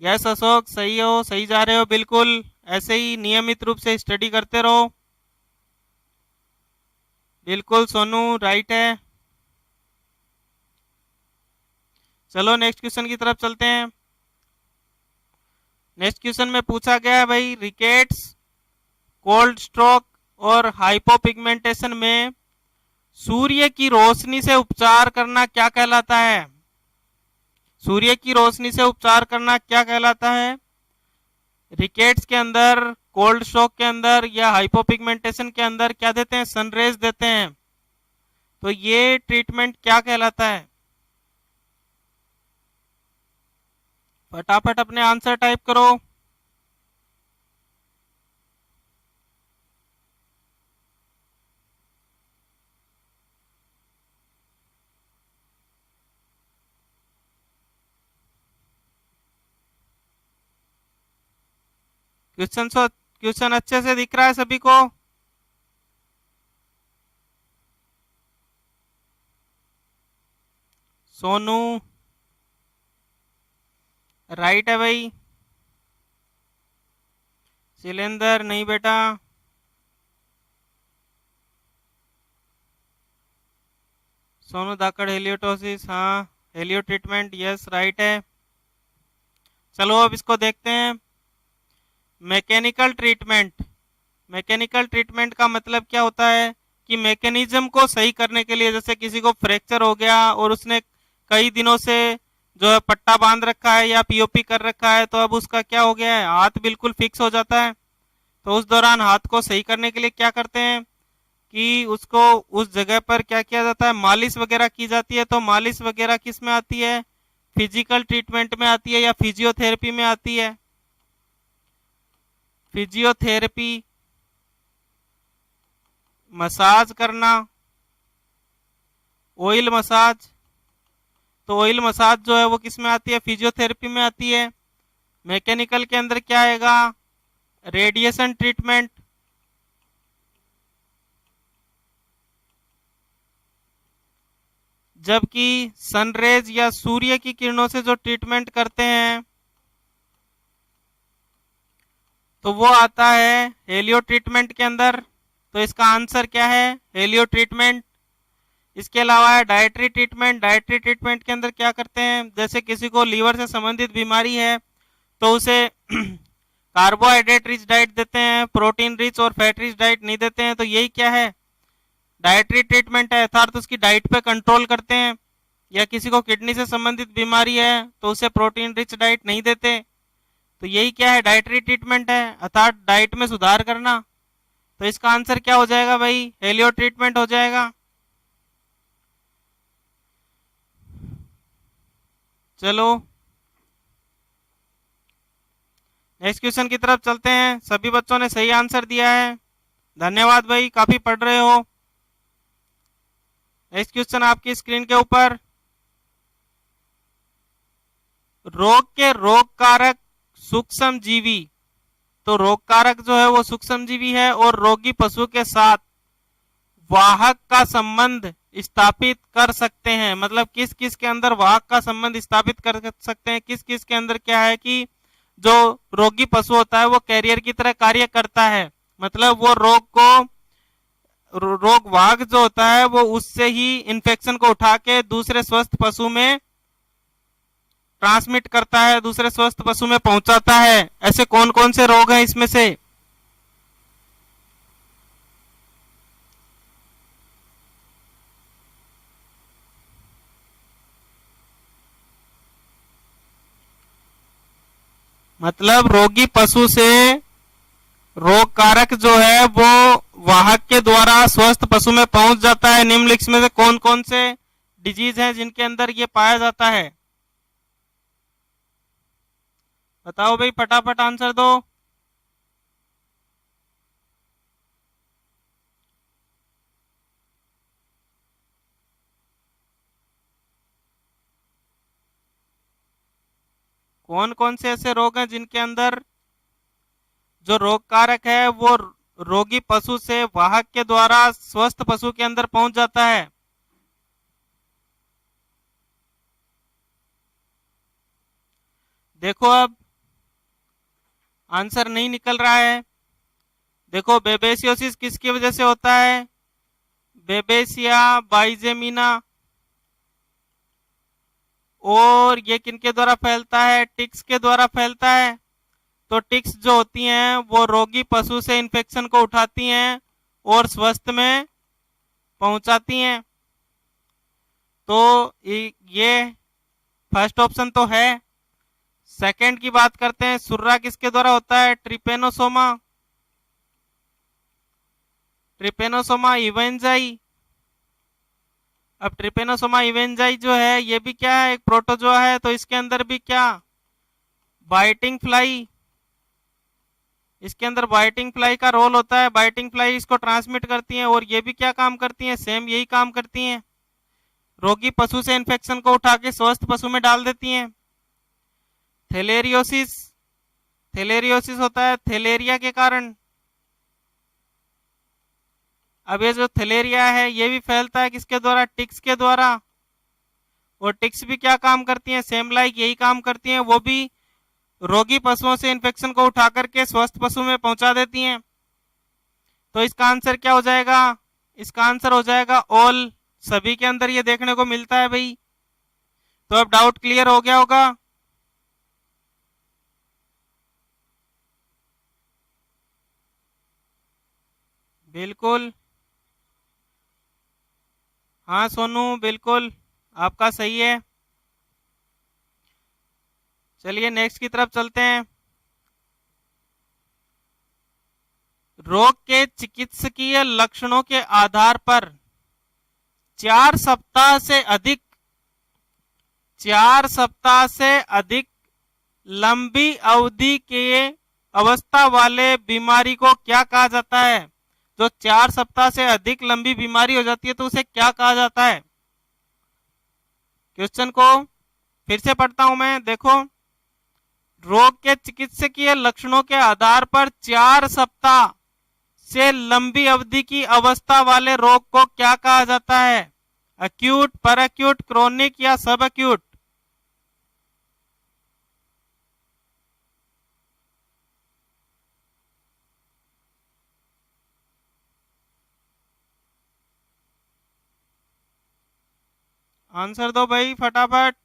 Speaker 1: यस अशोक, सही हो, सही जा रहे हो बिल्कुल। ऐसे ही नियमित रूप से स्टडी करते रहो। बिल्कुल सोनू राइट है। चलो नेक्स्ट क्वेश्चन की तरफ चलते हैं। नेक्स्ट क्वेश्चन में पूछा गया है भाई, रिकेट्स, कोल्ड स्ट्रोक और हाइपोपिगमेंटेशन में सूर्य की रोशनी से उपचार करना क्या कहलाता है? सूर्य की रोशनी से उपचार करना क्या कहलाता है? रिकेट्स के अंदर, कोल्ड स्ट्रोक के अंदर या हाइपोपिगमेंटेशन के अंदर क्या देते हैं? सनरेज देते हैं। तो ये ट्रीटमेंट क्या कहलाता है? फटाफट अपने आंसर टाइप करो। क्वेश्चन अच्छे से दिख रहा है सभी को? सोनू राइट है भाई। शैलेंद्र नहीं बेटा। सोनू धाकड़ हेलियोटोसिस, हाँ हेलियो ट्रीटमेंट, यस राइट है। चलो अब इसको देखते हैं। Mechanical treatment. मैकेनिकल ट्रीटमेंट का मतलब क्या होता है कि मैकेनिज्म को सही करने के लिए, जैसे किसी को फ्रैक्चर हो गया और उसने कई दिनों से जो है पट्टा बांध रखा है या पीओपी कर रखा है, तो अब उसका क्या हो गया है, हाथ बिल्कुल फिक्स हो जाता है। तो उस दौरान हाथ को सही करने के लिए क्या करते हैं कि उसको उस जगह पर क्या किया जाता है, मालिश वगैरह की जाती है। तो मालिश वगैरह किस में आती है, फिजिकल ट्रीटमेंट में आती है या फिजियोथेरेपी में आती है। फिजियोथेरेपी, मसाज करना, ऑयल मसाज। तो ऑयल मसाज जो है वो किस में आती है, फिजियोथेरेपी में आती है। मैकेनिकल के अंदर क्या आएगा, रेडिएशन ट्रीटमेंट। जबकि सनरेज या सूर्य की किरणों से जो ट्रीटमेंट करते हैं तो वो आता है हेलियो ट्रीटमेंट के अंदर। तो इसका आंसर क्या है, हेलियो ट्रीटमेंट। इसके अलावा है डाइटरी ट्रीटमेंट। डाइटरी ट्रीटमेंट के अंदर क्या करते हैं, जैसे किसी को लीवर से संबंधित बीमारी है तो उसे कार्बोहाइड्रेट रिच डाइट देते हैं, प्रोटीन रिच और फैट रिच डाइट नहीं देते हैं। तो यही क्या है, डाइटरी ट्रीटमेंट है, अर्थात उसकी डाइट पे कंट्रोल करते हैं। या किसी को किडनी से संबंधित बीमारी है तो उसे प्रोटीन रिच डाइट नहीं देते। तो यही क्या है, डाइटरी ट्रीटमेंट है, अर्थात डाइट में सुधार करना। तो इसका आंसर क्या हो जाएगा भाई, हेलियो ट्रीटमेंट हो जाएगा। चलो नेक्स्ट क्वेश्चन की तरफ चलते हैं। सभी बच्चों ने सही आंसर दिया है, धन्यवाद भाई, काफी पढ़ रहे हो। नेक्स्ट क्वेश्चन आपकी स्क्रीन के ऊपर, रोग के रोग कारक सूक्ष्म जीवी। तो रोग कारक जो है वो सूक्ष्म जीवी है और रोगी पशु के साथ वाहक का संबंध स्थापित कर सकते हैं। मतलब किस किस के अंदर वाहक का संबंध स्थापित कर सकते हैं, किस किस के अंदर क्या है कि जो रोगी पशु होता है वो कैरियर की तरह कार्य करता है। मतलब वो रोग वाहक जो होता है वो उससे ही इन्फेक्शन को उठा के दूसरे स्वस्थ पशु में ट्रांसमिट करता है, दूसरे स्वस्थ पशु में पहुंचाता है। ऐसे कौन कौन से रोग हैं इसमें से, मतलब रोगी पशु से रोग कारक जो है वो वाहक के द्वारा स्वस्थ पशु में पहुंच जाता है। निम्नलिखित में से कौन कौन से डिजीज हैं जिनके अंदर ये पाया जाता है, बताओ भाई, फटाफट आंसर दो। कौन कौन से ऐसे रोग हैं जिनके अंदर जो रोग कारक है वो रोगी पशु से वाहक के द्वारा स्वस्थ पशु के अंदर पहुंच जाता है। देखो अब आंसर नहीं निकल रहा है। देखो बेबेसियोसिस किसकी वजह से होता है, बेबेसिया बाइजेमिना। और ये किनके द्वारा फैलता है, टिक्स के द्वारा फैलता है। तो टिक्स जो होती हैं वो रोगी पशु से इन्फेक्शन को उठाती हैं और स्वस्थ में पहुंचाती हैं। तो ये फर्स्ट ऑप्शन तो है। सेकंड की बात करते हैं, सुर्रा किसके द्वारा होता है, ट्रिपेनोसोमा। ट्रिपेनोसोमा इवेंजाई। अब ट्रिपेनोसोमा इवेंजाई जो है ये भी क्या है, एक प्रोटोजोआ है। तो इसके अंदर भी क्या, बाइटिंग फ्लाई, इसके अंदर बाइटिंग फ्लाई का रोल होता है। बाइटिंग फ्लाई इसको ट्रांसमिट करती हैं और ये भी क्या काम करती हैं, सेम यही काम करती हैं, रोगी पशु से इन्फेक्शन को उठा के स्वस्थ पशु में डाल देती हैं। थैलेरियोसिस, थैलेरियोसिस होता है थैलेरिया के कारण। अब ये जो थैलेरिया है ये भी फैलता है किसके द्वारा, टिक्स के द्वारा। और टिक्स भी क्या काम करती हैं, सेम लाइक यही काम करती हैं, वो भी रोगी पशुओं से इन्फेक्शन को उठा करके स्वस्थ पशु में पहुंचा देती हैं। तो इसका आंसर क्या हो जाएगा, इसका आंसर हो जाएगा ऑल, सभी के अंदर ये देखने को मिलता है भाई। तो अब डाउट क्लियर हो गया होगा। बिल्कुल। हाँ सोनू, बिल्कुल आपका सही है। चलिए नेक्स्ट की तरफ चलते हैं। रोग के चिकित्सकीय लक्षणों के आधार पर 4 सप्ताह से अधिक 4 सप्ताह से अधिक लंबी अवधि के अवस्था वाले बीमारी को क्या कहा जाता है? जो 4 सप्ताह से अधिक लंबी बीमारी हो जाती है तो उसे क्या कहा जाता है? क्वेश्चन को फिर से पढ़ता हूं मैं, देखो। रोग के चिकित्सकीय लक्षणों के आधार पर 4 सप्ताह से लंबी अवधि की अवस्था वाले रोग को क्या कहा जाता है? अक्यूट, पर अक्यूट, क्रोनिक या सब अक्यूट? आंसर दो भाई फटाफट।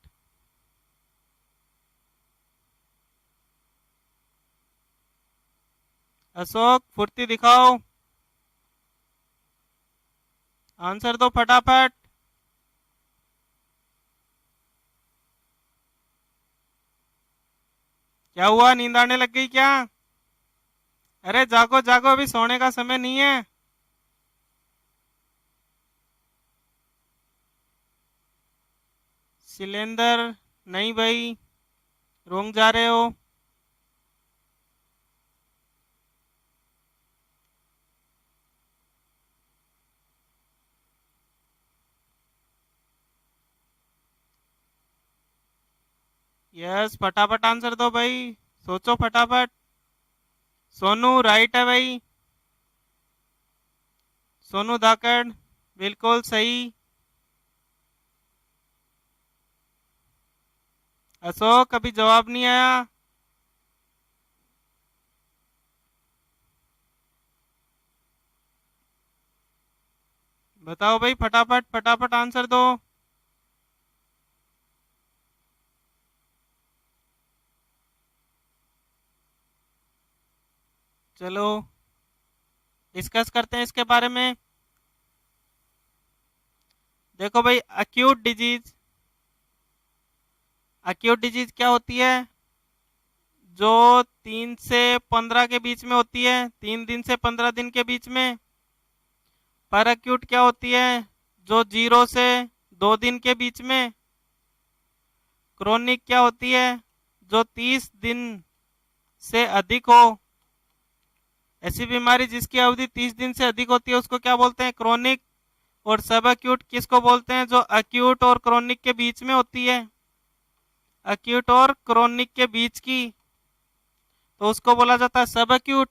Speaker 1: अशोक फुर्ती दिखाओ, आंसर दो फटाफट। क्या हुआ, नींद आने लग गई क्या? अरे जागो जागो, अभी सोने का समय नहीं है। सिलेंडर नहीं भाई, रोंग जा रहे हो। यस, फटाफट आंसर दो भाई, सोचो फटाफट। सोनू राइट है भाई, सोनू धाकड़ बिल्कुल सही। अशोक अभी जवाब नहीं आया। बताओ भाई फटाफट फटाफट आंसर दो। चलो डिस्कस करते हैं इसके बारे में। देखो भाई, अक्यूट डिजीज क्या होती है? जो 3 से 15 के बीच में होती है, 3 दिन से 15 दिन के बीच में। पर अक्यूट क्या होती है? जो 0 से 2 दिन के बीच में। क्रोनिक क्या होती है? जो 30 दिन से अधिक हो। ऐसी बीमारी जिसकी अवधि 30 दिन से अधिक होती है उसको क्या बोलते हैं? क्रोनिक। और सब अक्यूट किसको बोलते हैं? जो अक्यूट और क्रोनिक के बीच में होती है, अक्यूट और क्रोनिक के बीच की, तो उसको बोला जाता है सब अक्यूट।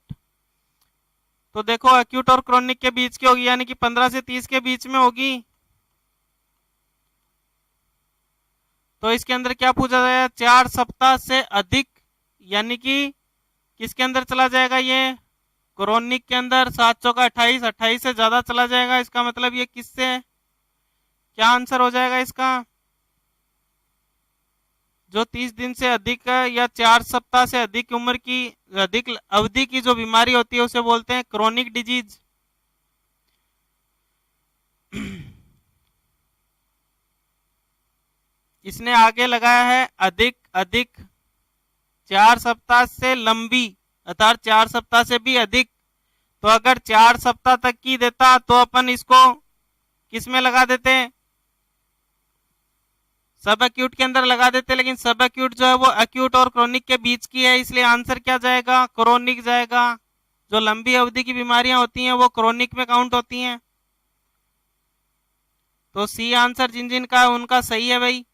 Speaker 1: तो देखो, अक्यूट और क्रोनिक के बीच की होगी, यानी कि 15 से 30 के बीच में होगी। तो इसके अंदर क्या पूछा जाएगा? 4 सप्ताह से अधिक, यानी कि किसके अंदर चला जाएगा ये? क्रोनिक के अंदर। 7 चौका 28, 28 से ज्यादा चला जाएगा, इसका मतलब ये किससे है? क्या आंसर हो जाएगा इसका? जो 30 दिन से अधिक है या 4 सप्ताह से अधिक उम्र की, अधिक अवधि की जो बीमारी होती है उसे बोलते हैं क्रोनिक डिजीज। इसने आगे लगाया है अधिक अधिक, 4 सप्ताह से लंबी, अर्थात 4 सप्ताह से भी अधिक। तो अगर 4 सप्ताह तक की देता तो अपन इसको किस में लगा देते? सब एक्यूट के अंदर लगा देते, लेकिन सब एक्यूट जो है वो एक्यूट और क्रोनिक के बीच की है, इसलिए आंसर क्या जाएगा? क्रोनिक जाएगा। जो लंबी अवधि की बीमारियां होती हैं वो क्रोनिक में काउंट होती हैं। तो सी आंसर जिन जिन का है उनका सही है भाई।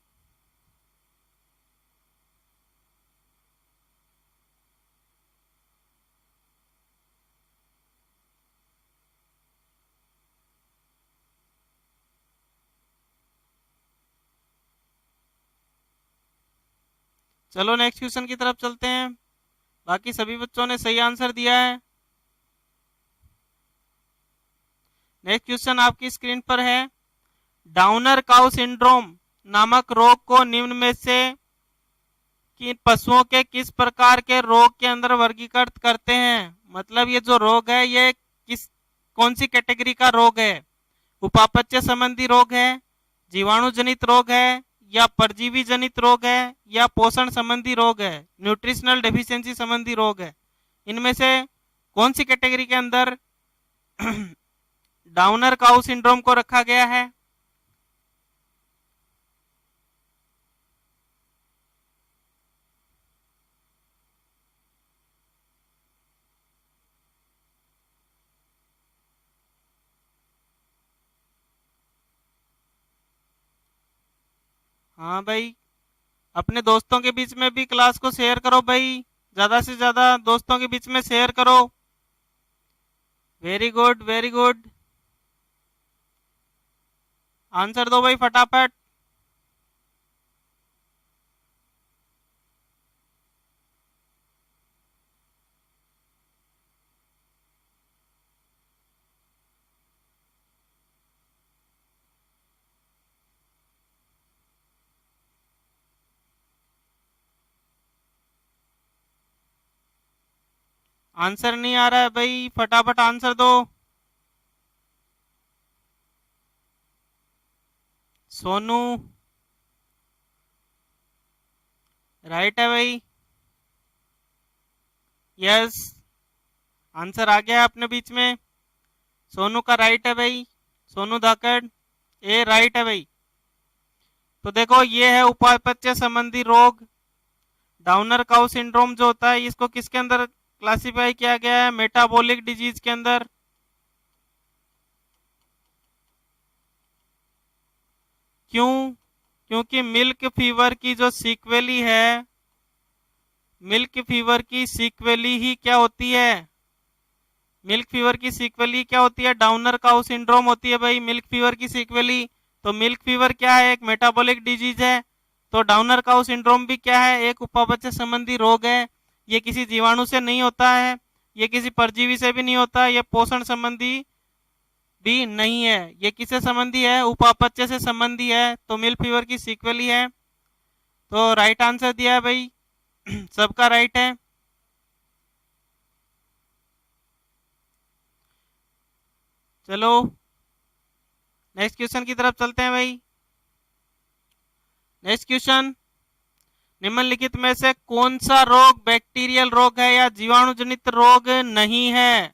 Speaker 1: चलो नेक्स्ट क्वेश्चन की तरफ चलते हैं। बाकी सभी बच्चों ने सही आंसर दिया है। नेक्स्ट क्वेश्चन आपकी स्क्रीन पर है। डाउनर काउ सिंड्रोम नामक रोग को निम्न में से कि पशुओं के किस प्रकार के रोग के अंदर वर्गीकृत करते हैं? मतलब ये जो रोग है ये किस कौन सी कैटेगरी का रोग है? उपापचय संबंधी रोग है, जीवाणु जनित रोग है, या परजीवी जनित रोग है, या पोषण संबंधी रोग है, न्यूट्रिशनल डेफिशिएंसी संबंधी रोग है। इनमें से कौन सी कैटेगरी के अंदर डाउनर काउ सिंड्रोम को रखा गया है? हाँ भाई, अपने दोस्तों के बीच में भी क्लास को शेयर करो भाई, ज्यादा से ज्यादा दोस्तों के बीच में शेयर करो। Very good, very good. Answer दो भाई फटाफट। आंसर नहीं आ रहा है भाई, फटाफट आंसर दो। सोनू, राइट है भाई, यस, आंसर आ गया अपने बीच में। सोनू का राइट है भाई, सोनू धाकड़, ए राइट है भाई। तो देखो ये है उपापचय संबंधी रोग, डाउनर काउ सिंड्रोम जो होता है, इसको किसके अंदर क्लासिफाई किया गया है? मेटाबॉलिक डिजीज के अंदर। क्यों? क्योंकि मिल्क फीवर की जो सीक्वेली है, मिल्क फीवर की सीक्वेली ही क्या होती है? मिल्क फीवर की सीक्वेली क्या होती है? डाउनर काउ सिंड्रोम होती है भाई, मिल्क फीवर की सीक्वेली। तो मिल्क फीवर क्या है? एक मेटाबॉलिक डिजीज है। तो डाउनर काउ सिंड्रोम भी क्या है? एक उपापचय संबंधी रोग है। ये किसी जीवाणु से नहीं होता है, ये किसी परजीवी से भी नहीं होता है, ये पोषण संबंधी भी नहीं है। ये किससे संबंधी है? उपापचय से संबंधी है। तो मिल्क फीवर की सीक्वेली है। तो राइट आंसर दिया है भाई, सबका राइट है। चलो नेक्स्ट क्वेश्चन की तरफ चलते हैं भाई। नेक्स्ट क्वेश्चन, निम्नलिखित में से कौन सा रोग बैक्टीरियल रोग है या जीवाणु जनित रोग नहीं है?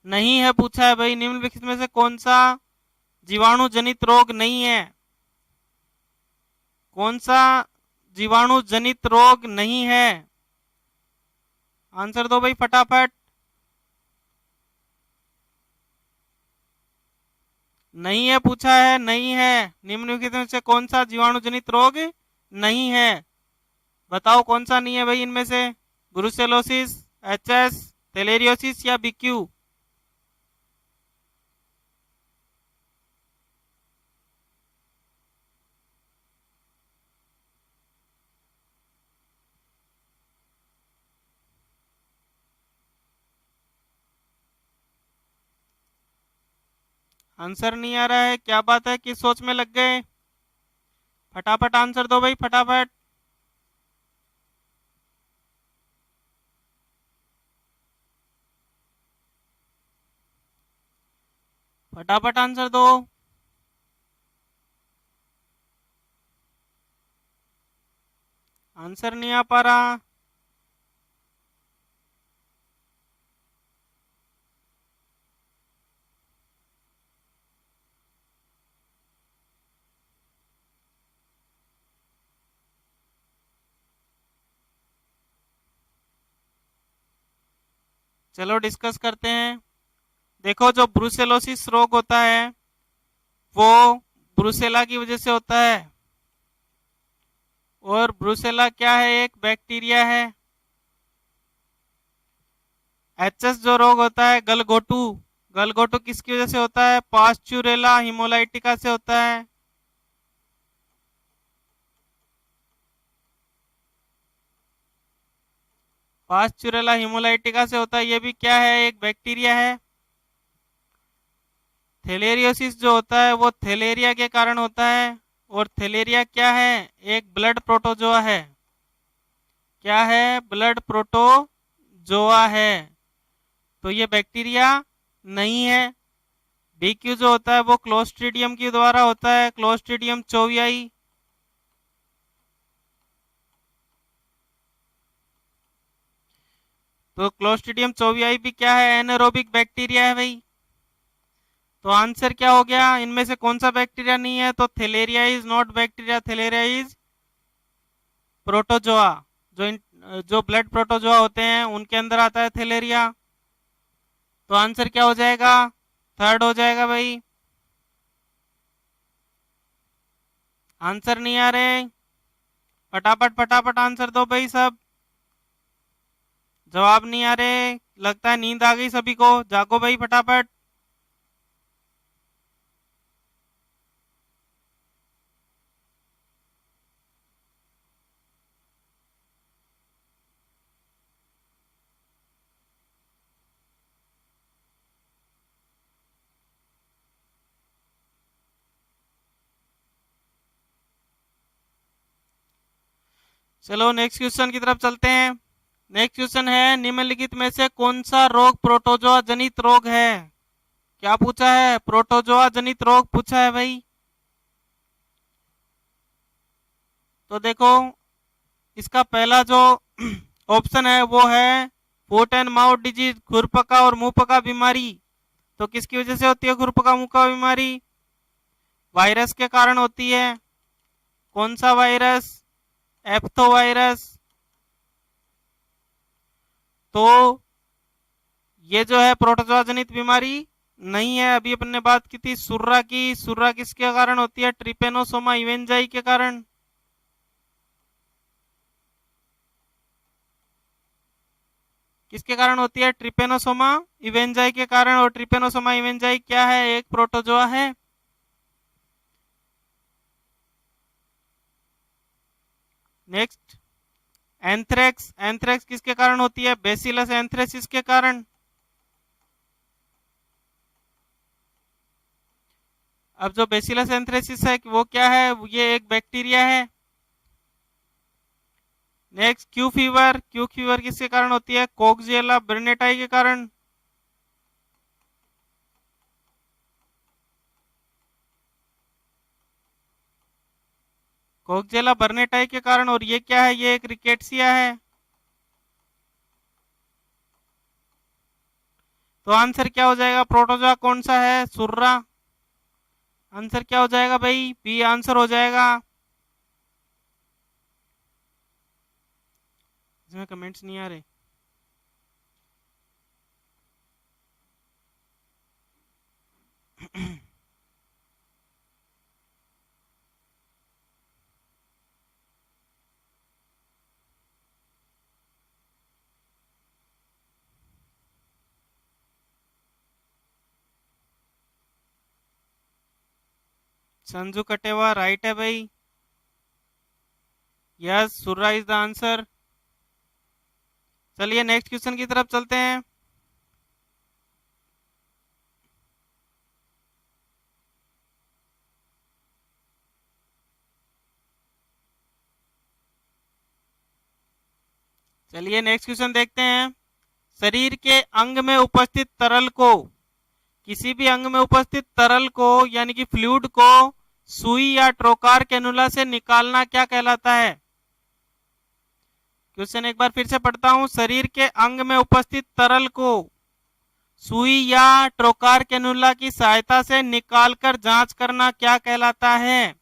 Speaker 1: नहीं है पूछा है भाई, निम्नलिखित में से कौन सा जीवाणु जनित रोग नहीं है? कौन सा जीवाणु जनित रोग नहीं है? आंसर दो भाई फटाफट। नहीं है पूछा है, नहीं है। निम्नलिखित में से कौन सा जीवाणु जनित रोग नहीं है? बताओ कौन सा नहीं है भाई इनमें से? ब्रुसेलोसिस, एचएस, थैलेरियोसिस या बीक्यू? आंसर नहीं आ रहा है, क्या बात है, किस सोच में लग गए? फटाफट आंसर दो भाई फटाफट। फटाफट आंसर दो। आंसर नहीं आ पा रहा। चलो डिस्कस करते हैं। देखो जो ब्रुसेलोसिस रोग होता है वो ब्रुसेला की वजह से होता है, और ब्रुसेला क्या है? एक बैक्टीरिया है। एचएस जो रोग होता है गलघोटू, गलघोटू किसकी वजह से होता है? पास्चुरेला हिमोलाइटिका से होता है। पास्चुरेला हिमोलाइटिका से होता है, ये भी क्या है? एक बैक्टीरिया है। थैलेरियोसिस जो होता है वो थैलेरिया के कारण होता है, और थैलेरिया क्या है? एक ब्लड प्रोटोजोआ है। क्या है? ब्लड प्रोटोजोआ है। तो ये बैक्टीरिया नहीं है। DQ जो होता है वो क्लोस्ट्रीडियम के द्वारा होता है, क्लोस्ट्रीडियम चौवियाई। तो क्लोस्ट्रीडियम चौवियाई भी क्या है? एनारोबिक बैक्टीरिया है भाई। तो आंसर क्या हो गया? इनमें से कौन सा बैक्टीरिया नहीं है? तो theileria is not bacteria, theileria is protozoa. जो ब्लड प्रोटोजोआ होते हैं उनके अंदर आता है थैलेरिया। तो आंसर क्या हो जाएगा? थर्ड हो जाएगा भाई। आंसर नहीं आ रहे, फटाफट फटाफट आंसर दो भाई सब। जवाब नहीं आ रहे, लगता है नींद आ गई सभी को। जागो भाई फटाफट। चलो नेक्स्ट क्वेश्चन की तरफ चलते हैं। नेक्स्ट क्वेश्चन है, निम्नलिखित में से कौन सा रोग प्रोटोजोआ जनित रोग है? क्या पूछा है? प्रोटोजोआ जनित रोग पूछा है भाई। तो देखो, इसका पहला जो ऑप्शन है वो है फुट एंड माउथ डिजीज, खुरपका और मुंहपका बीमारी। तो किसकी वजह से होती है खुरपका मुंहपका बीमारी? वायरस के कारण होती है। कौन सा वायरस? एप्थो वायरस। तो ये जो है प्रोटोजोआ जनित बीमारी नहीं है। अभी अपन ने बात की थी सुर्रा की। सुर्रा किसके कारण होती है? ट्रिपेनोसोमा इवेंजाई के कारण। किसके कारण होती है? ट्रिपेनोसोमा इवेंजाई के कारण। और ट्रिपेनोसोमा इवेंजाई क्या है? एक प्रोटोजोआ है। Next, anthrax. एंथ्रेक्स किसके कारण होती है? बेसिलस एंथ्रेसिस के कारण। अब जो बेसिलस एंथ्रेसिस है वो क्या है? ये एक बैक्टीरिया है। Next, Q fever. Q fever किसके कारण होती है? कोक्सियला बर्नेटाई के कारण। कोक्सियला बर्नेटाई के कारण। और ये क्या है? ये एक रिकेट्सिया है। तो आंसर क्या हो जाएगा? प्रोटोजोआ कौन सा है? सुर्रा। आंसर क्या हो जाएगा भाई? बी आंसर हो जाएगा। इसमें कमेंट्स नहीं आ रहे। संजू कटेवा राइट है भाई। Yes, surra is the answer. चलिए नेक्स्ट क्वेश्चन की तरफ चलते हैं। चलिए नेक्स्ट क्वेश्चन देखते हैं। शरीर के अंग में उपस्थित तरल को, किसी भी अंग में उपस्थित तरल को यानी कि फ्लूइड को सुई या ट्रोकार कैनुला से निकालना क्या कहलाता है? क्वेश्चन एक बार फिर से पढ़ता हूं। शरीर के अंग में उपस्थित तरल को सुई या ट्रोकार कैनुला की सहायता से निकालकर जांच करना क्या कहलाता है?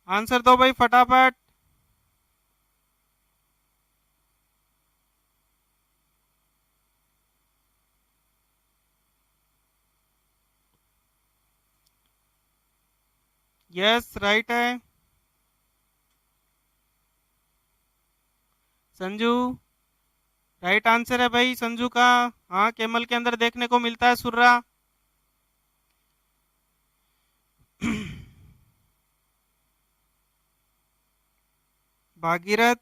Speaker 1: आंसर दो भाई फटाफट। यस, राइट है संजू। राइट आंसर है भाई संजू का। हाँ, कैमल के अंदर देखने को मिलता है सुर्रा। भागीरथ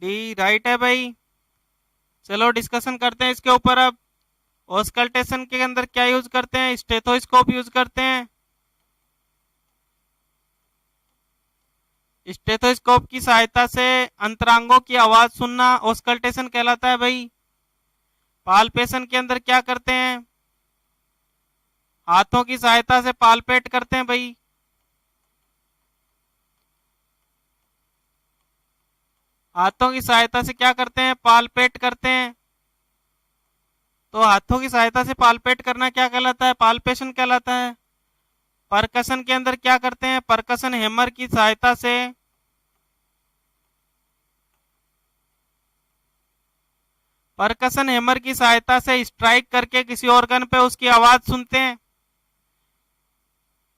Speaker 1: डी राइट है भाई। चलो डिस्कशन करते हैं इसके ऊपर अब। ऑस्कल्टेशन के अंदर क्या यूज करते हैं? स्टेथोस्कोप यूज करते हैं। स्टेथोस्कोप की सहायता से अंतरांगों की आवाज सुनना ऑस्कल्टेशन कहलाता है भाई। पाल्पेशन के अंदर क्या करते हैं? हाथों की सहायता से पाल्पेट करते हैं भाई। हाथों की सहायता से क्या करते हैं? पाल्पेट करते हैं। तो हाथों की सहायता से पाल्पेट करना क्या कहलाता है? पाल्पेशन कहलाता है। परकशन के अंदर क्या करते हैं? परकशन हैमर की सहायता से परकशन हैमर की सहायता से स्ट्राइक करके किसी ऑर्गन पे उसकी आवाज सुनते हैं।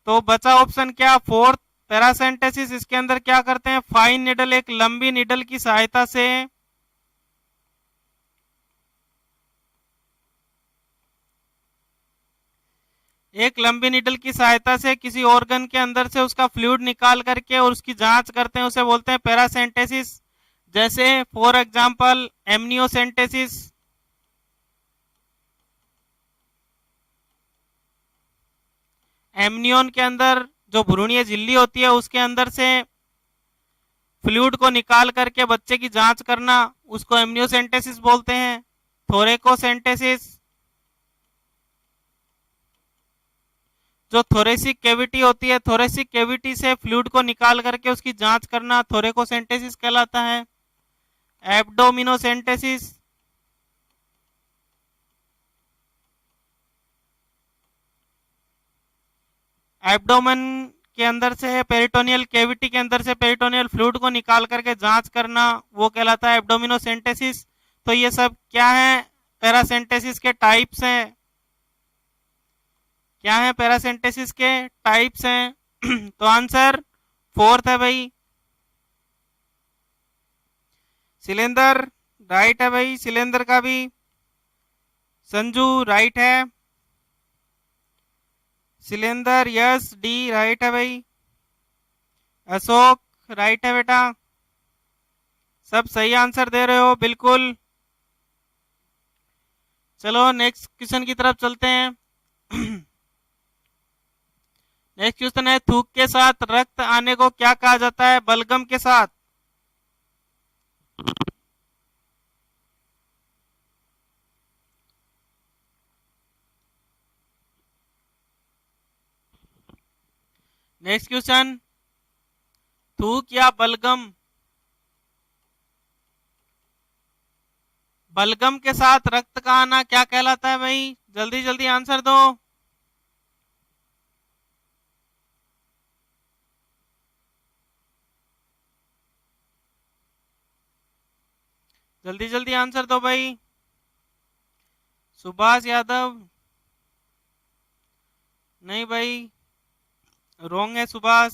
Speaker 1: तो बचा ऑप्शन क्या? फोर्थ, पैरासेंटेसिस। इसके अंदर क्या करते हैं? फाइन निडल, एक लंबी निडल की सहायता से एक लंबी निडल की सहायता से किसी ऑर्गन के अंदर से उसका फ्लूइड निकाल करके और उसकी जांच करते हैं, उसे बोलते हैं पैरासेंटेसिस। जैसे फॉर एग्जांपल एमनियोसेंटेसिस। एमनियोन के अंदर जो भ्रूणीय झिल्ली होती है उसके अंदर से फ्लूइड को निकाल करके बच्चे की जांच करना, उसको एमनियोसेंटेसिस बोलते हैं। थोरेकोसेंटेसिस, जो थोरेसिक कैविटी होती है, थोरेसिक कैविटी से फ्लूइड को निकाल करके उसकी जांच करना थोरेकोसेंटेसिस कहलाता है। एब्डोमिनोसेंटेसिस, एब्डोमेन के अंदर से, पेरिटोनियल कैविटी के अंदर से पेरिटोनियल फ्लूइड को निकाल करके जांच करना, वो कहलाता है एब्डोमिनोसेंटेसिस। तो ये सब क्या है? पैरासेंटेसिस के टाइप्स हैं। क्या है? पैरासेंटेसिस के टाइप्स हैं। तो आंसर फोर्थ है भाई, सिलेंडर। राइट है भाई, सिलेंडर का भी। संजू राइट है। सिलेंडर यस, डी राइट है भाई। अशोक राइट है बेटा। सब सही आंसर दे रहे हो बिल्कुल। चलो नेक्स्ट क्वेश्चन की तरफ चलते हैं। नेक्स्ट क्वेश्चन है, थूक के साथ रक्त आने को क्या कहा जाता है? बलगम के साथ। नेक्स्ट क्वेश्चन, थूक या बलगम, बलगम के साथ रक्त का आना क्या कहलाता है भाई? जल्दी जल्दी आंसर दो। जल्दी जल्दी आंसर दो भाई। सुभाष यादव, नहीं भाई, रॉन्ग है सुभाष।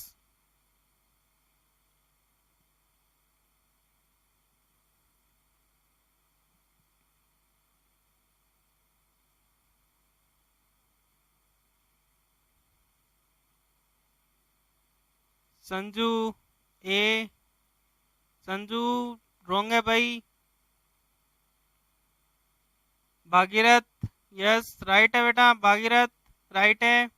Speaker 1: संजू ए, संजू रॉन्ग है भाई। भागीरथ यस राइट है बेटा, भागीरथ राइट है।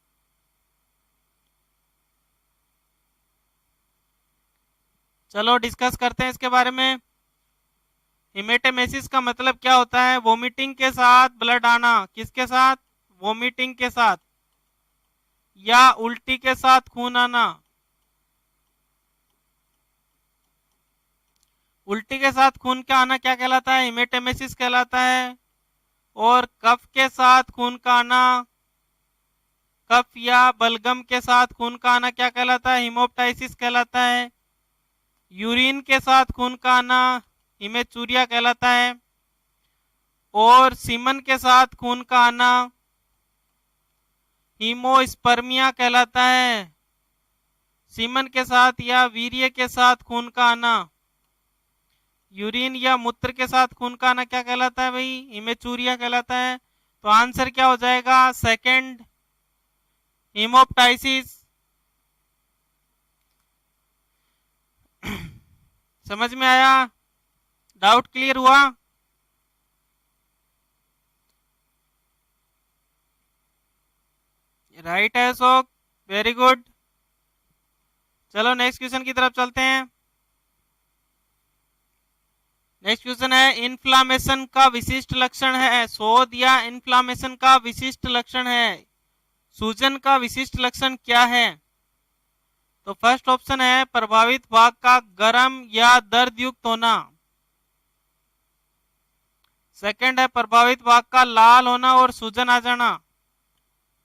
Speaker 1: चलो डिस्कस करते हैं इसके बारे में। हिमेटेमेसिस का मतलब क्या होता है? वोमिटिंग के साथ ब्लड आना। किसके साथ? वोमिटिंग के साथ या उल्टी के साथ खून आना। उल्टी के साथ खून का आना क्या कहलाता है? हिमेटेमेसिस कहलाता है। और कफ के साथ खून का आना, कफ या बलगम के साथ खून का आना क्या कहलाता है? हिमोप्टाइसिस कहलाता है। यूरिन के साथ खून का आना हिमेचूरिया कहलाता है। और सीमन के साथ खून का आना हीमोस्पर्मिया कहलाता है। सीमन के साथ या वीर्य के साथ खून का आना, यूरिन या मूत्र के साथ खून का आना क्या कहलाता है भाई? हिमेचूरिया कहलाता है। तो आंसर क्या हो जाएगा? Second, haemoptysis. समझ में आया? डाउट क्लियर हुआ? राइट है अशोक, वेरी गुड। चलो नेक्स्ट क्वेश्चन की तरफ चलते हैं। नेक्स्ट क्वेश्चन है इन्फ्लामेशन का विशिष्ट लक्षण है। शोध या इन्फ्लामेशन का विशिष्ट लक्षण है, सूजन का विशिष्ट लक्षण क्या है? तो फर्स्ट ऑप्शन है प्रभावित भाग का गर्म या दर्द युक्त होना। सेकंड है प्रभावित भाग का लाल होना और सूजन आ जाना।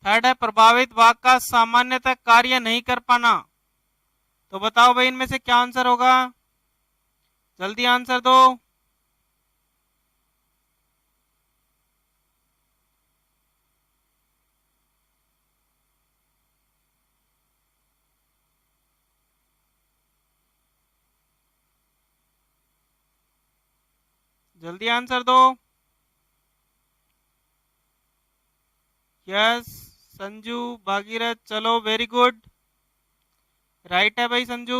Speaker 1: थर्ड है प्रभावित भाग का सामान्यतः कार्य नहीं कर पाना। तो बताओ भाई इनमें से क्या आंसर होगा, जल्दी आंसर दो। जल्दी आंसर दो। यस संजू, भागीरथ, चलो वेरी गुड, राइट है भाई संजू।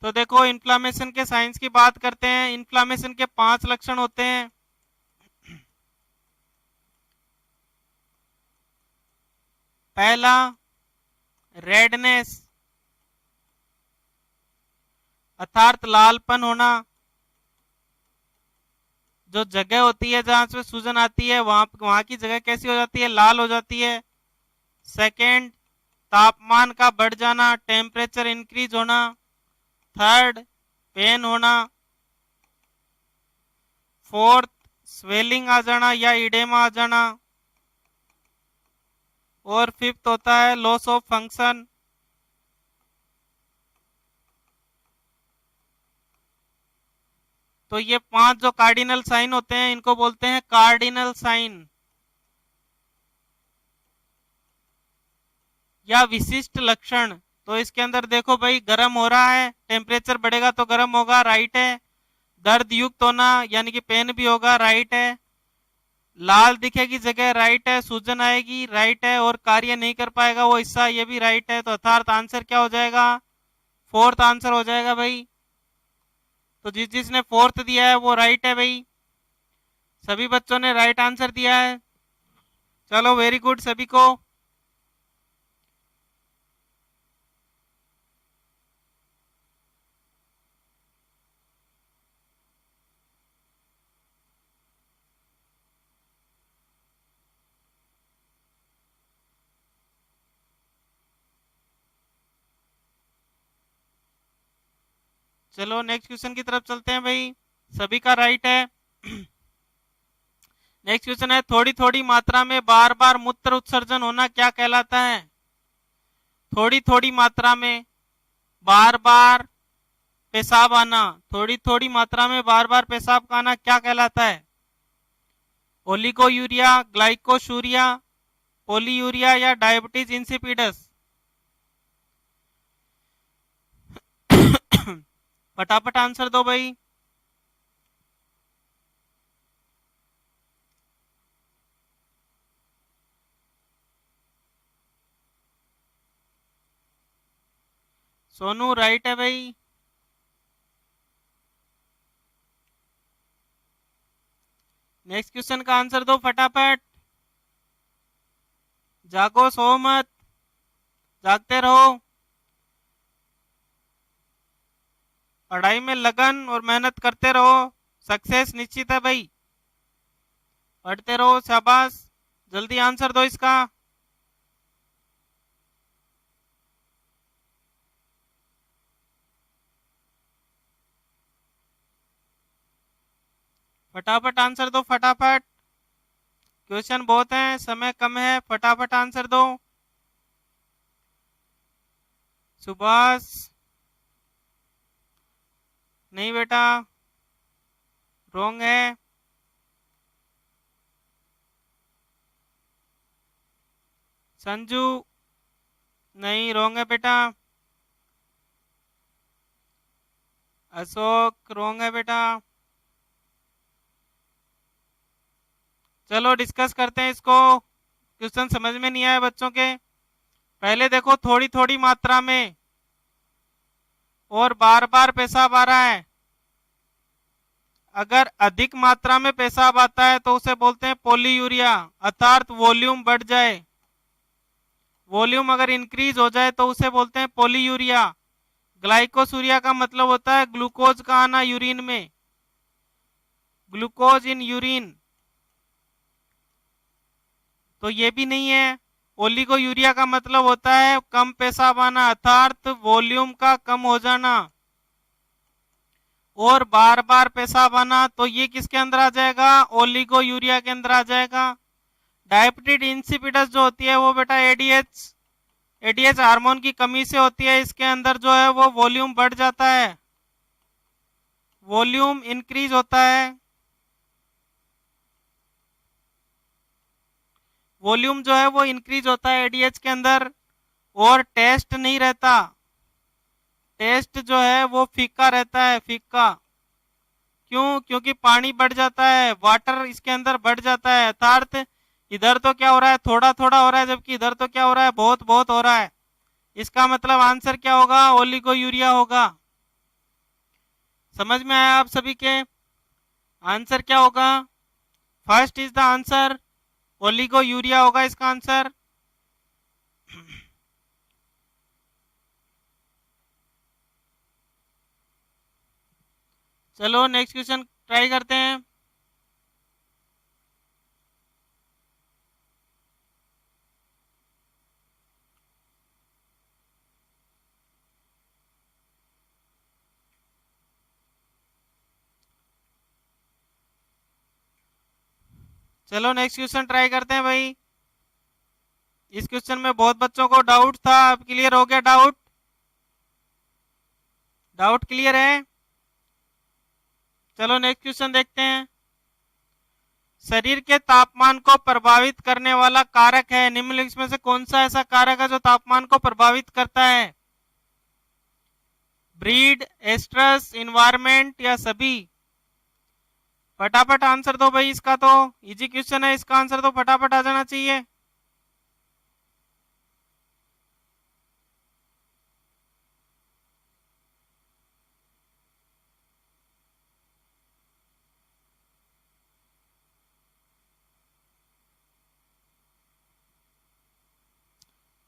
Speaker 1: तो देखो इन्फ्लामेशन के साइंस की बात करते हैं। इन्फ्लामेशन के 5 लक्षण होते हैं। पहला रेडनेस अर्थात लालपन होना, जो जगह होती है जहां से सूजन आती है वहां की जगह कैसी हो जाती है, लाल हो जाती है। सेकंड तापमान का बढ़ जाना, टेम्परेचर इंक्रीज होना। थर्ड पेन होना। फोर्थ स्वेलिंग आ जाना या इडेमा आ जाना। और फिफ्थ होता है लॉस ऑफ फंक्शन। तो ये 5 जो कार्डिनल साइन होते हैं इनको बोलते हैं कार्डिनल साइन या विशिष्ट लक्षण। तो इसके अंदर देखो भाई गर्म हो रहा है, टेम्परेचर बढ़ेगा तो गर्म होगा, राइट है। दर्द युक्त होना यानी कि पेन भी होगा, राइट है। लाल दिखेगी जगह, राइट है। सूजन आएगी, राइट है। और कार्य नहीं कर पाएगा वो हिस्सा, ये भी राइट है। तो अर्थात आंसर क्या हो जाएगा, फोर्थ आंसर हो जाएगा भाई। तो जिसने फोर्थ दिया है वो राइट है भाई। सभी बच्चों ने राइट आंसर दिया है, चलो वेरी गुड सभी को। चलो नेक्स्ट क्वेश्चन की तरफ चलते हैं भाई, सभी का राइट है। नेक्स्ट क्वेश्चन है थोड़ी थोड़ी मात्रा में बार बार मूत्र उत्सर्जन होना क्या कहलाता है? थोड़ी थोड़ी मात्रा में बार बार पेशाब आना, थोड़ी थोड़ी मात्रा में बार बार पेशाब आना क्या कहलाता है? ओलिगोयूरिया, ग्लाइकोशूरिया, पोलीयूरिया या डायबिटीज इंसिपिडस? फटाफट आंसर दो भाई। सोनू राइट है भाई। नेक्स्ट क्वेश्चन का आंसर दो फटाफट, जागो सो मत, जागते रहो। पढ़ाई में लगन और मेहनत करते रहो, सक्सेस निश्चित है भाई। पढ़ते रहो, शाबाश। जल्दी आंसर दो इसका। फटाफट आंसर दो, फटाफट। क्वेश्चन बहुत हैं, समय कम है, फटाफट आंसर दो। सुभाष नहीं बेटा, रॉन्ग है। संजू नहीं, रॉन्ग है बेटा। अशोक रॉन्ग है बेटा। चलो डिस्कस करते हैं इसको, क्वेश्चन समझ में नहीं आया बच्चों के। पहले देखो थोड़ी थोड़ी मात्रा में और बार बार पेशाब आ रहा है। अगर अधिक मात्रा में पेशाब आता है तो उसे बोलते हैं पोलीयूरिया, अर्थात वॉल्यूम बढ़ जाए। वॉल्यूम अगर इंक्रीज हो जाए तो उसे बोलते हैं पोलीयूरिया। ग्लाइकोसूरिया का मतलब होता है ग्लूकोज का आना यूरिन में, ग्लूकोज इन यूरिन, तो ये भी नहीं है। ओलिगोयूरिया का मतलब होता है कम पेशाब आना, अर्थात वॉल्यूम का कम हो जाना और बार बार पेशाब आना, तो ये किसके अंदर आ जाएगा? ओलिगोयूरिया के अंदर आ जाएगा। डायबिटिड इंसिपिडस जो होती है वो बेटा एडीएच, एडीएच हार्मोन की कमी से होती है। इसके अंदर जो है वो वॉल्यूम बढ़ जाता है, वॉल्यूम इंक्रीज होता है, वॉल्यूम जो है वो इंक्रीज होता है एडीएच के अंदर, और टेस्ट नहीं रहता, टेस्ट जो है वो फीका रहता है, फीका। क्यों? क्योंकि पानी बढ़ जाता है, वाटर इसके अंदर बढ़ जाता है, अर्थात इधर तो क्या हो रहा है, थोड़ा थोड़ा हो रहा है, जबकि इधर तो क्या हो रहा है, बहुत बहुत हो रहा है। इसका मतलब आंसर क्या होगा? ओलिगोयूरिया होगा। समझ में आया आप सभी के? आंसर क्या होगा? First is the answer, oliguria होगा इसका आंसर। चलो नेक्स्ट क्वेश्चन ट्राई करते हैं। चलो नेक्स्ट क्वेश्चन ट्राई करते हैं भाई। इस क्वेश्चन में बहुत बच्चों को डाउट था, अब क्लियर हो गया डाउट? डाउट क्लियर है? चलो नेक्स्ट क्वेश्चन देखते हैं। शरीर के तापमान को प्रभावित करने वाला कारक है, निम्नलिखित में से कौन सा ऐसा कारक है जो तापमान को प्रभावित करता है? ब्रीड, एस्ट्रस, इन्वायरमेंट या सभी? फटाफट आंसर दो भाई, इसका तो इजी क्वेश्चन है, इसका आंसर तो फटाफट आ जाना चाहिए।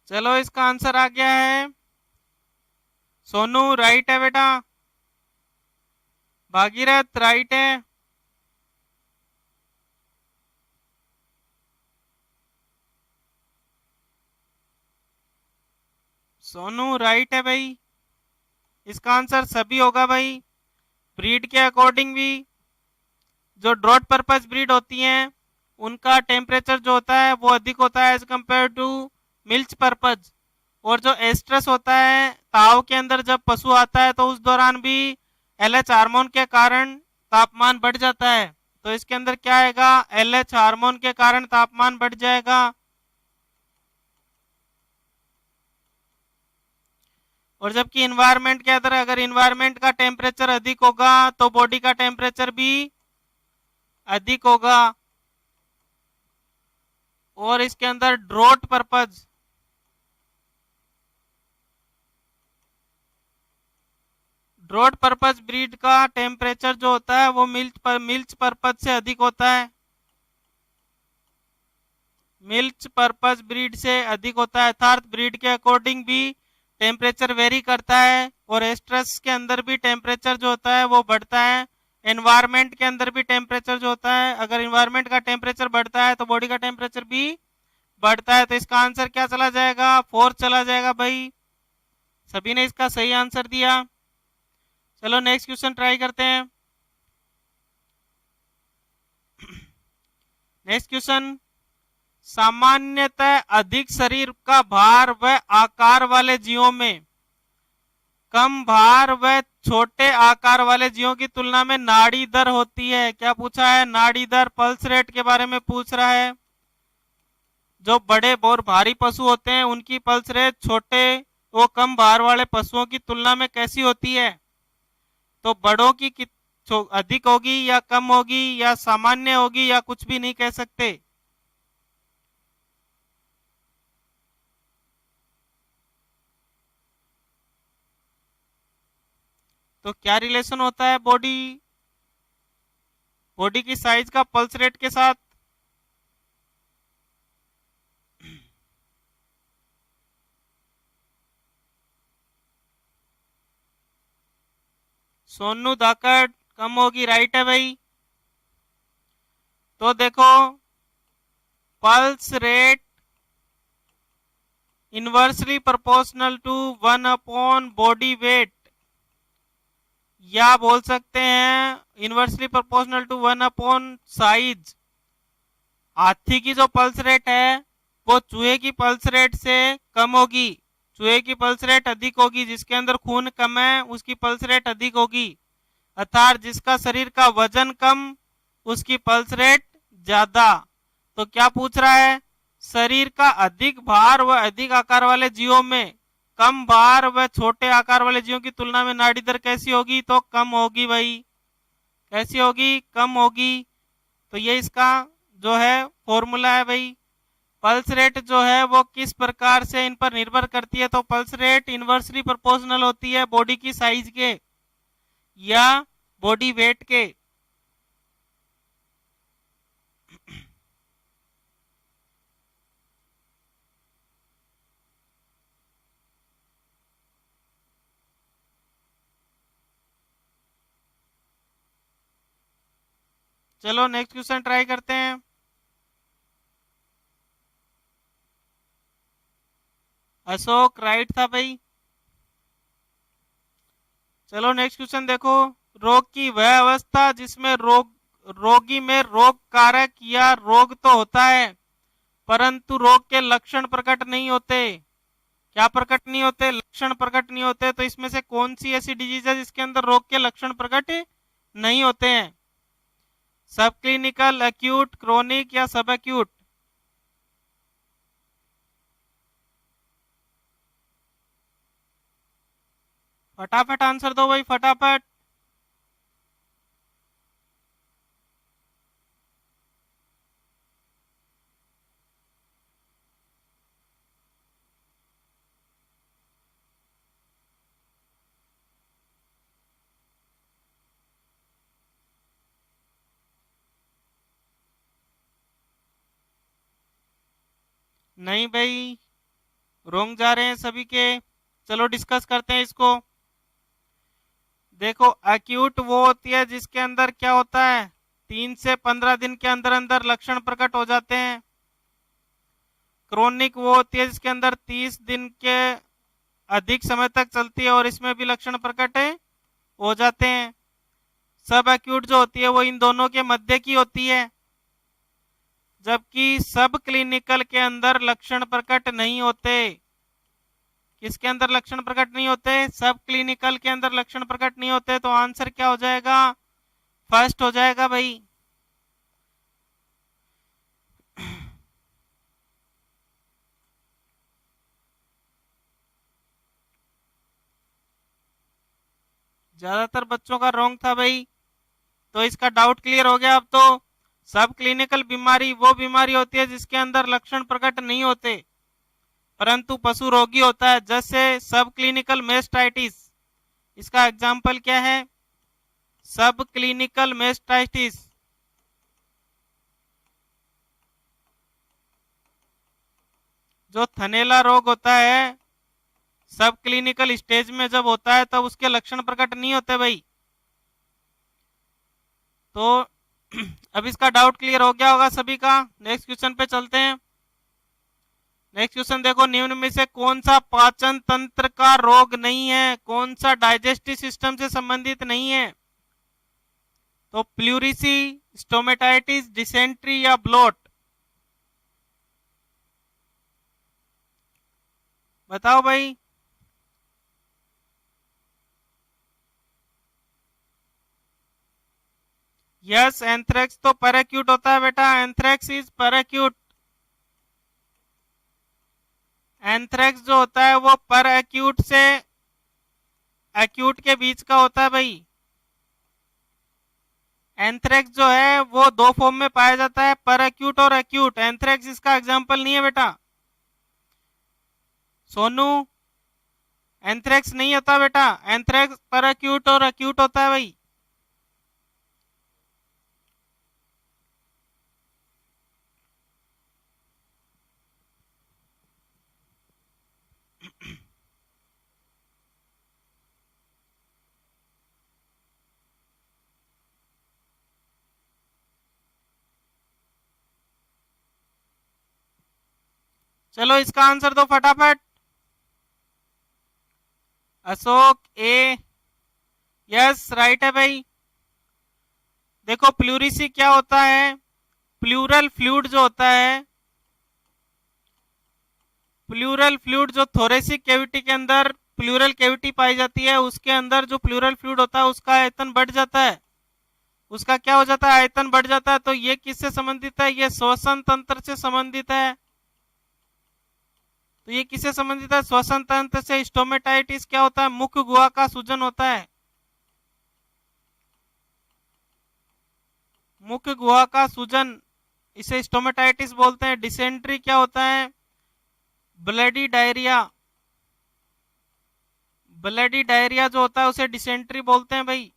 Speaker 1: चलो इसका आंसर आ गया है, सोनू राइट है बेटा, भागीरथ राइट है, सोनू राइट है भाई, इसका आंसर सभी होगा भाई। ब्रीड के अकॉर्डिंग भी जो ड्रॉट पर्पज ब्रीड होती हैं उनका टेम्परेचर जो होता है वो अधिक होता है as compare to milch purpose. और जो एस्ट्रस होता है ताव के अंदर जब पशु आता है तो उस दौरान भी एलएच हार्मोन के कारण तापमान बढ़ जाता है, तो इसके अंदर क्या आएगा? एलएच हार्मोन के कारण तापमान बढ़ जाएगा। और जबकि इन्वायरमेंट के अंदर अगर इन्वायरमेंट का टेम्परेचर अधिक होगा तो बॉडी का टेम्परेचर भी अधिक होगा। और इसके अंदर draught purpose, draught purpose breed का टेम्परेचर जो होता है वो मिल्च पर्पज से अधिक होता है, मिल्च पर्पज ब्रीड से अधिक होता है, अर्थात ब्रीड के अकॉर्डिंग भी टेम्परेचर वेरी करता है। और एस्ट्रस के अंदर भी टेम्परेचर जो होता है वो बढ़ता है, एनवायरमेंट के अंदर भी टेम्परेचर जो होता है, अगर एनवायरमेंट का टेम्परेचर बढ़ता है तो बॉडी का टेम्परेचर भी बढ़ता है। तो इसका आंसर क्या चला जाएगा? 4 चला जाएगा भाई। सभी ने इसका सही आंसर दिया। चलो नेक्स्ट क्वेश्चन ट्राई करते हैं। नेक्स्ट क्वेश्चन, सामान्यतः अधिक शरीर का भार व आकार वाले जीवों में कम भार व छोटे आकार वाले जीवों की तुलना में नाड़ी दर होती है। क्या पूछा है? नाड़ी दर, पल्स रेट के बारे में पूछ रहा है। जो बड़े और भारी पशु होते हैं उनकी पल्स रेट छोटे वो कम भार वाले पशुओं की तुलना में कैसी होती है? तो बड़ों की अधिक होगी या कम होगी या सामान्य होगी या कुछ भी नहीं कह सकते। तो क्या रिलेशन होता है बॉडी बॉडी की साइज का पल्स रेट के साथ? सोनू धाकड़ कम होगी, राइट है भाई। तो देखो pulse rate inversely proportional to 1 body weight, या बोल सकते हैं इनवर्सली प्रोपोर्शनल टू 1 साइज। हाथी की जो पल्स रेट है वो चूहे की पल्स रेट से कम होगी। चूहे की पल्स रेट अधिक होगी, जिसके अंदर खून कम है उसकी पल्स रेट अधिक होगी। अर्थात जिसका शरीर का वजन कम उसकी पल्स रेट ज्यादा। तो क्या पूछ रहा है, शरीर का अधिक भार व अधिक आकार वाले जीवों में कम भार व छोटे आकार वाले जीवों की तुलना में नाड़ी दर कैसी होगी? तो कम होगी भाई। कैसी होगी? कम होगी। तो ये इसका जो है फॉर्मूला है भाई। पल्स रेट जो है वो किस प्रकार से इन पर निर्भर करती है? तो पल्स रेट इनवर्सली प्रोपोर्शनल होती है बॉडी की साइज के या बॉडी वेट के। चलो नेक्स्ट क्वेश्चन ट्राई करते हैं। अशोक राइट था भाई। चलो नेक्स्ट क्वेश्चन देखो, रोग की वह अवस्था जिसमें रोगी में रोग कारक या रोग तो होता है परंतु रोग के लक्षण प्रकट नहीं होते। क्या प्रकट नहीं होते? लक्षण प्रकट नहीं होते। तो इसमें से कौन सी ऐसी डिजीज है जिसके अंदर रोग के लक्षण प्रकट नहीं होते हैं? सब क्लिनिकल, एक्यूट, क्रोनिक या सब एक्यूट? फटाफट आंसर दो भाई, फटाफट। नहीं भाई, रोंग जा रहे हैं सभी के। चलो डिस्कस करते हैं इसको। देखो एक्यूट वो होती है जिसके अंदर क्या होता है, 3 से 15 दिन के अंदर अंदर लक्षण प्रकट हो जाते हैं। क्रोनिक वो होती है जिसके अंदर 30 दिन के अधिक समय तक चलती है और इसमें भी लक्षण प्रकट हो जाते हैं। सब एक्यूट जो होती है वो इन दोनों के मध्य की होती है, जबकि सब क्लिनिकल के अंदर लक्षण प्रकट नहीं होते। किसके अंदर लक्षण प्रकट नहीं होते? सब क्लिनिकल के अंदर लक्षण प्रकट नहीं होते। तो आंसर क्या हो जाएगा? फर्स्ट हो जाएगा भाई। ज्यादातर बच्चों का रॉन्ग था भाई, तो इसका डाउट क्लियर हो गया अब तो। सब क्लिनिकल बीमारी वो बीमारी होती है जिसके अंदर लक्षण प्रकट नहीं होते परंतु पशु रोगी होता है, जैसे सब क्लिनिकल मेस्टाइटिस। इसका एग्जाम्पल क्या है? सब क्लिनिकल मेस्टाइटिस। जो थनैला रोग होता है सब क्लिनिकल स्टेज में जब होता है तब उसके लक्षण प्रकट नहीं होते भाई। तो अब इसका डाउट क्लियर हो गया होगा सभी का। नेक्स्ट क्वेश्चन पे चलते हैं। नेक्स्ट क्वेश्चन देखो, निम्न में से कौन सा पाचन तंत्र का रोग नहीं है? कौन सा डाइजेस्टिव सिस्टम से संबंधित नहीं है? तो प्लूरिसी, स्टोमेटाइटिस, डिसेंट्री या ब्लोट? बताओ भाई। यस, एंथ्रेक्स तो पर एक्यूट होता है बेटा। एंथ्रेक्स इज पर एक्यूट। एंथ्रेक्स जो होता है वो पर एक्यूट से एक्यूट के बीच का होता है भाई। एंथ्रेक्स जो है वो दो फॉर्म में पाया जाता है, पर एक्यूट और एक्यूट। एंथ्रेक्स इसका एग्जाम्पल नहीं है बेटा। सोनू, एंथ्रेक्स नहीं होता बेटा। एंथ्रेक्स पर एक्यूट और एक्यूट होता है भाई। चलो इसका आंसर दो फटाफट। अशोक ए, यस राइट है भाई। देखो प्लूरिसी क्या होता है, प्लूरल फ्लूइड जो होता है, प्लूरल फ्लूइड जो थोरेसिक कैविटी के अंदर प्लूरल कैविटी पाई जाती है, उसके अंदर जो प्लूरल फ्लूइड होता है उसका आयतन बढ़ जाता है। उसका क्या हो जाता है, आयतन बढ़ जाता है। तो ये किससे संबंधित है, ये श्वसन तंत्र से संबंधित है। तो ये किससे संबंधित है, श्वसन तंत्र से। स्टोमेटाइटिस क्या होता है, मुख गुहा का सूजन होता है, मुख गुहा का सूजन, इसे स्टोमेटाइटिस बोलते हैं। डिसेंट्री क्या होता है, ब्लडी डायरिया, ब्लडी डायरिया जो होता है उसे डिसेंट्री बोलते हैं भाई।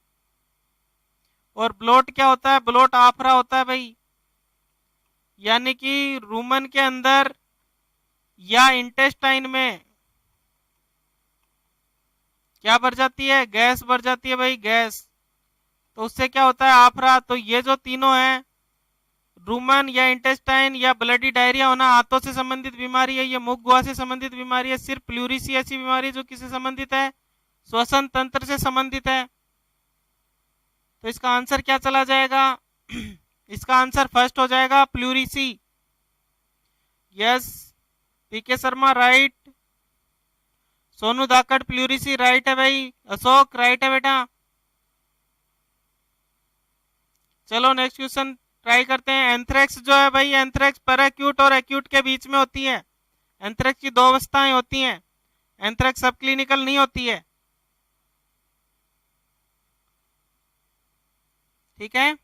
Speaker 1: और ब्लोट क्या होता है, ब्लोट आफरा होता है भाई, यानी कि रूमन के अंदर या इंटेस्टाइन में क्या बढ़ जाती है, गैस बढ़ जाती है भाई, गैस। तो उससे क्या होता है, आफरा। तो ये जो तीनों हैं, रूमन या इंटेस्टाइन या ब्लडी डायरिया होना, हाथों से संबंधित बीमारी है, ये मुख गुहा से संबंधित बीमारी है। सिर्फ प्लूरिसी ऐसी बीमारी जो किससे संबंधित है, श्वसन तंत्र से संबंधित है। तो इसका आंसर क्या चला जाएगा, इसका आंसर फर्स्ट हो जाएगा प्लूरिसी। यस, पीके शर्मा राइट, सोनू धाकड़ प्लूरिसी राइट है भाई, अशोक राइट है बेटा। चलो नेक्स्ट क्वेश्चन ट्राई करते हैं। एंथ्रेक्स जो है भाई, एंथ्रेक्स पर एक्यूट और एक्यूट के बीच में होती है। एंथ्रेक्स की दो अवस्थाएं होती हैं, एंथ्रेक्स सब क्लिनिकल नहीं होती है, ठीक है।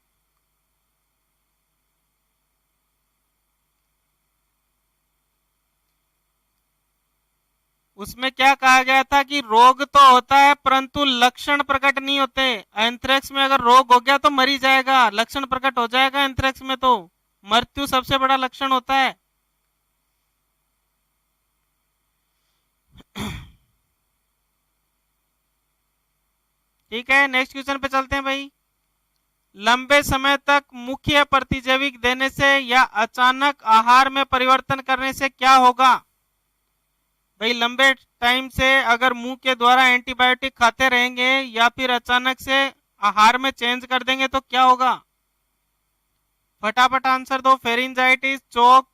Speaker 1: उसमें क्या कहा गया था कि रोग तो होता है परंतु लक्षण प्रकट नहीं होते। एंथ्रेक्स में अगर रोग हो गया तो मरी जाएगा, लक्षण प्रकट हो जाएगा एंथ्रेक्स में तो मृत्यु सबसे बड़ा लक्षण होता है। ठीक है, नेक्स्ट क्वेश्चन पे चलते हैं भाई। लंबे समय तक मुख्य प्रतिजैविक देने से या अचानक आहार में परिवर्तन करने से क्या होगा भाई। लंबे टाइम से अगर मुंह के द्वारा एंटीबायोटिक खाते रहेंगे या फिर अचानक से आहार में चेंज कर देंगे तो क्या होगा, फटाफट आंसर दो। फेरिंजाइटिस, चोक,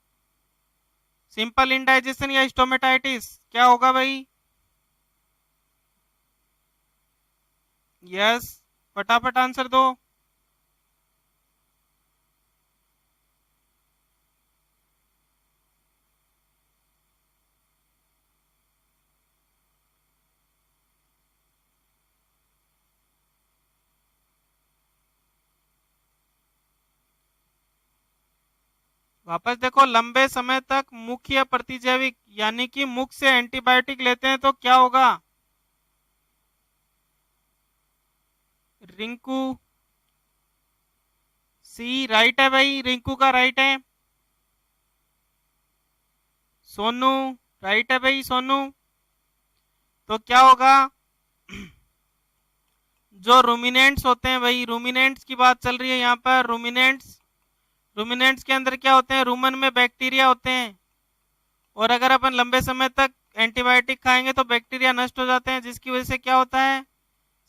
Speaker 1: सिंपल इंडाइजेशन या स्टोमेटाइटिस, क्या होगा भाई। यस, फटाफट आंसर दो। वापस देखो, लंबे समय तक मुख्य प्रतिजैविक यानी कि मुख से एंटीबायोटिक लेते हैं तो क्या होगा। रिंकू सी राइट है भाई, रिंकू का राइट है। सोनू राइट है भाई, सोनू। तो क्या होगा, जो रूमिनेंट्स होते हैं भाई, रूमिनेंट्स की बात चल रही है यहाँ पर। रूमिनेंट्स, रूमिनेंट्स के अंदर क्या होते हैं, रूमन में बैक्टीरिया होते हैं। और अगर अपन लंबे समय तक एंटीबायोटिक खाएंगे तो बैक्टीरिया नष्ट हो जाते हैं, जिसकी वजह से क्या होता है,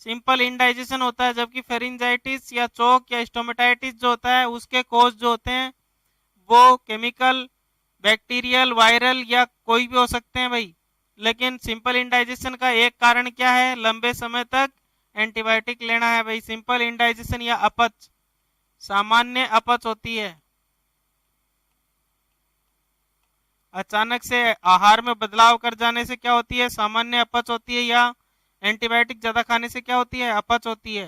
Speaker 1: सिंपल इंडाइजेशन होता है। जबकि फेरिंजाइटिस या चोक या स्टोमेटाइटिस जो होता है उसके कोज जो होते हैं वो केमिकल, बैक्टीरियल, वायरल या कोई भी हो सकते हैं भाई। लेकिन सिंपल इंडाइजेशन का एक कारण क्या है, लंबे समय तक एंटीबायोटिक लेना है भाई। सिंपल इंडाइजेशन या अपच, सामान्य अपच होती है। अचानक से आहार में बदलाव कर जाने से क्या होती है, सामान्य अपच होती है, या एंटीबायोटिक ज्यादा खाने से क्या होती है, अपच होती है।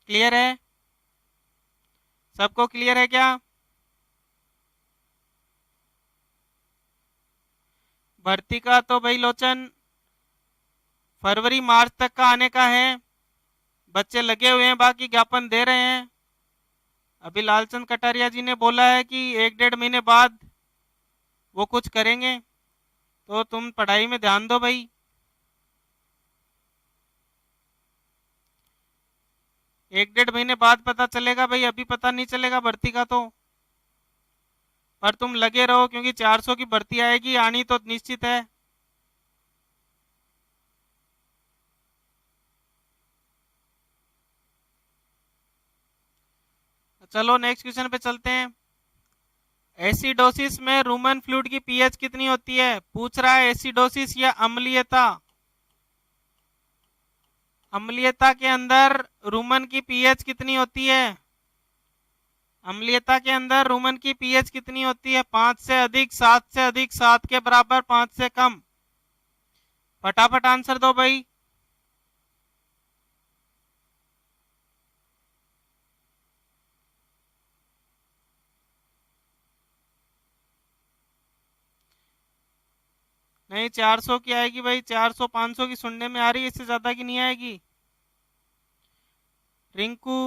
Speaker 1: क्लियर है, सबको क्लियर है क्या। भर्ती का तो भाई लोचन फरवरी मार्च तक का आने का है, बच्चे लगे हुए हैं, बाकी ज्ञापन दे रहे हैं। अभी लालचंद कटारिया जी ने बोला है कि 1-1.5 महीने बाद वो कुछ करेंगे, तो तुम पढ़ाई में ध्यान दो भाई। 1-1.5 महीने बाद पता चलेगा भाई, अभी पता नहीं चलेगा भर्ती का। तो पर तुम लगे रहो क्योंकि 400 की भर्ती आएगी, आनी तो निश्चित है। चलो नेक्स्ट क्वेश्चन पे चलते हैं। एसिडोसिस में रूमन फ्लूइड की पीएच कितनी होती है? पूछ रहा है एसिडोसिस या अम्लीयता। अम्लीयता के अंदर रूमन की पीएच कितनी होती है? अम्लीयता के अंदर रूमन की पीएच कितनी होती है? 5 से अधिक, 7 से अधिक, 7 के बराबर, 5 से कम। फटाफट आंसर दो भाई। नहीं, 400 की आएगी भाई, 400 500 की सुनने में आ रही है, इससे ज्यादा की नहीं आएगी। रिंकू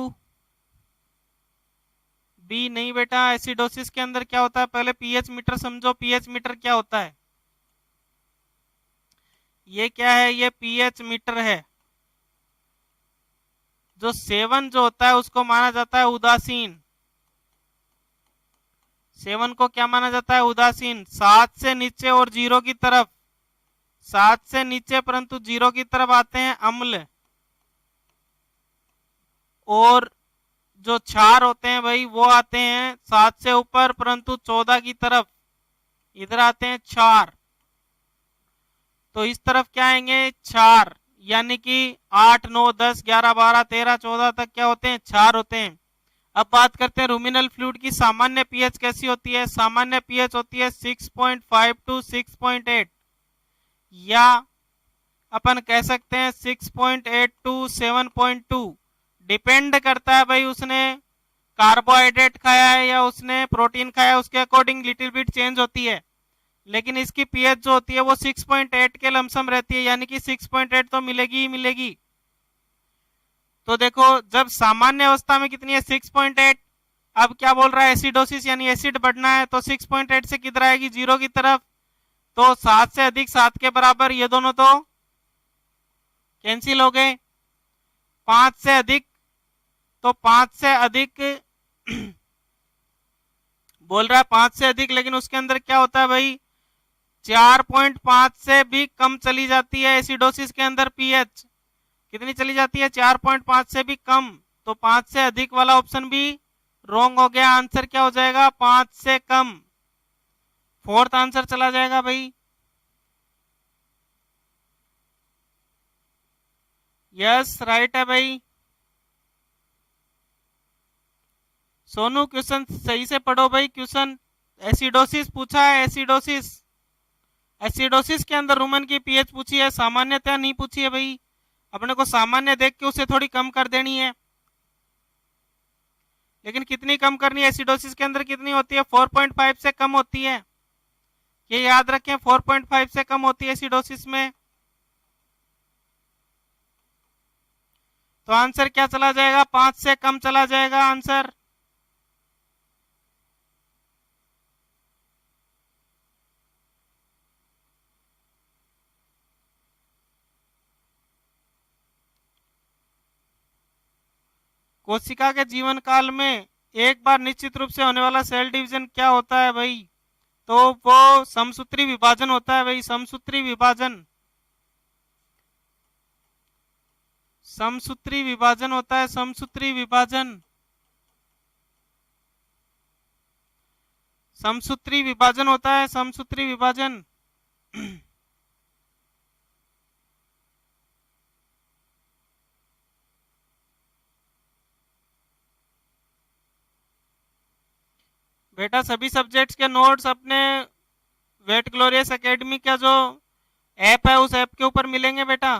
Speaker 1: बी नहीं बेटा। एसिडोसिस के अंदर क्या होता है? पहले पीएच मीटर समझो। पीएच मीटर क्या होता है? ये क्या है? ये पीएच मीटर है। जो सेवन जो होता है उसको माना जाता है उदासीन। सेवन को क्या माना जाता है? उदासीन। 7 से नीचे और 0 की तरफ, 7 से नीचे परंतु 0 की तरफ आते हैं अम्ल। और जो क्षार होते हैं भाई वो आते हैं 7 से ऊपर परंतु 14 की तरफ, इधर आते हैं क्षार। तो इस तरफ क्या आएंगे? क्षार। यानी कि 8 9 10 11 12 13 14 तक क्या होते हैं? क्षार होते हैं। अब बात करते हैं रूमिनल फ्लूइड की सामान्य पीएच कैसी होती है? सामान्य पीएच होती है 6.5 टू 6.8, या अपन कह सकते हैं 6.8 टू 7.2। डिपेंड करता है भाई उसने कार्बोहाइड्रेट खाया है या उसने प्रोटीन खाया है, उसके अकॉर्डिंग लिटिल बिट चेंज होती है। लेकिन इसकी पीएच जो होती है वो 6.8 के लमसम रहती है, यानी कि 6.8 तो मिलेगी ही मिलेगी। तो देखो जब सामान्य अवस्था में कितनी है? 6.8। अब क्या बोल रहा है? एसिडोसिस यानी एसिड बढ़ना है, तो 6.8 से किधर आएगी? 0 की तरफ। तो 7 से अधिक, 7 के बराबर, ये दोनों तो कैंसिल हो गए। 5 से अधिक, तो 5 से अधिक बोल रहा है 5 से अधिक, लेकिन उसके अंदर क्या होता है भाई? 4.5 से भी कम चली जाती है एसिडोसिस के अंदर पीएच। कितनी चली जाती है? 4.5 से भी कम। तो 5 से अधिक वाला ऑप्शन भी रॉन्ग हो गया। आंसर क्या हो जाएगा? 5 से कम। फोर्थ आंसर चला जाएगा भाई। यस राइट है भाई। सोनू क्वेश्चन सही से पढ़ो भाई। क्वेश्चन एसिडोसिस पूछा है। एसिडोसिस, एसिडोसिस के अंदर रूमन की पीएच पूछी है, सामान्यतः नहीं पूछी है भाई। अपने को सामान्य देख के उसे थोड़ी कम कर देनी है। लेकिन कितनी कम करनी है? एसिडोसिस के अंदर कितनी होती है? 4.5 से कम होती है। ये याद रखें, 4.5 से कम होती है एसिडोसिस में। तो आंसर क्या चला जाएगा? 5 से कम चला जाएगा आंसर। कोशिका के जीवन काल में एक बार निश्चित रूप से होने वाला सेल डिवीजन क्या होता है भाई? तो वो समसूत्री विभाजन होता है भाई। समसूत्री विभाजन, समसूत्री विभाजन होता है। समसूत्री विभाजन, समसूत्री विभाजन होता है। समसूत्री विभाजन। बेटा सभी सब्जेक्ट्स के नोट्स अपने वेट ग्लोरियस एकेडमी का जो ऐप है उस ऐप के ऊपर मिलेंगे बेटा।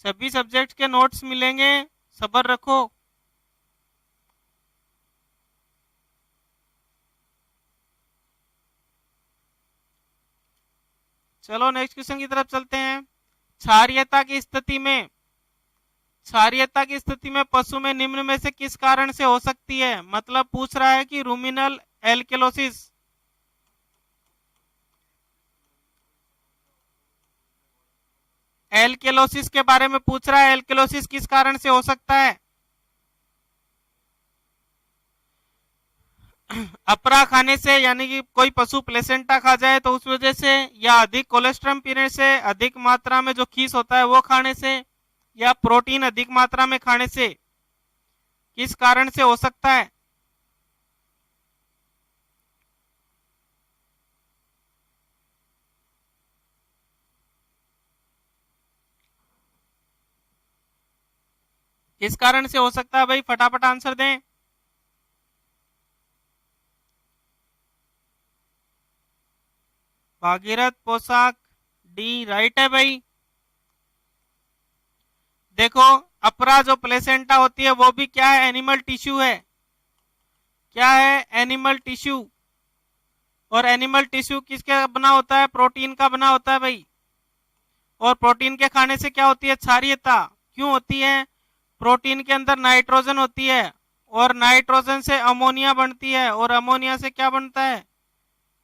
Speaker 1: सभी सब्जेक्ट्स के नोट्स मिलेंगे, सब्र रखो। चलो नेक्स्ट क्वेश्चन की तरफ चलते हैं। क्षारीयता की स्थिति में, क्षारीयता की स्थिति में पशु में निम्न में से किस कारण से हो सकती है? मतलब पूछ रहा है कि रूमिनल एल्केलोसिस, एल्केलोसिस के बारे में पूछ रहा है। एल्केलोसिस किस कारण से हो सकता है? अपरा खाने से यानी कि कोई पशु प्लेसेंटा खा जाए तो उस वजह से, या अधिक कोलेस्ट्रम पीने से, अधिक मात्रा में जो खीस होता है वो खाने से, या प्रोटीन अधिक मात्रा में खाने से, किस कारण से हो सकता है? किस कारण से हो सकता है भाई? फटाफट आंसर दें। भागीरथ पोशाक डी राइट है भाई। देखो, अपरा जो प्लेसेंटा होती है वो भी क्या है? एनिमल टिश्यू है। क्या है? Animal tissue. और एनिमल टिश्यू किसका बना होता है? प्रोटीन का बना होता है भाई। और प्रोटीन के खाने से क्या होती है? क्षारीयता। क्यों होती है? प्रोटीन के अंदर नाइट्रोजन होती है और नाइट्रोजन से अमोनिया बनती है, और अमोनिया से क्या बनता है?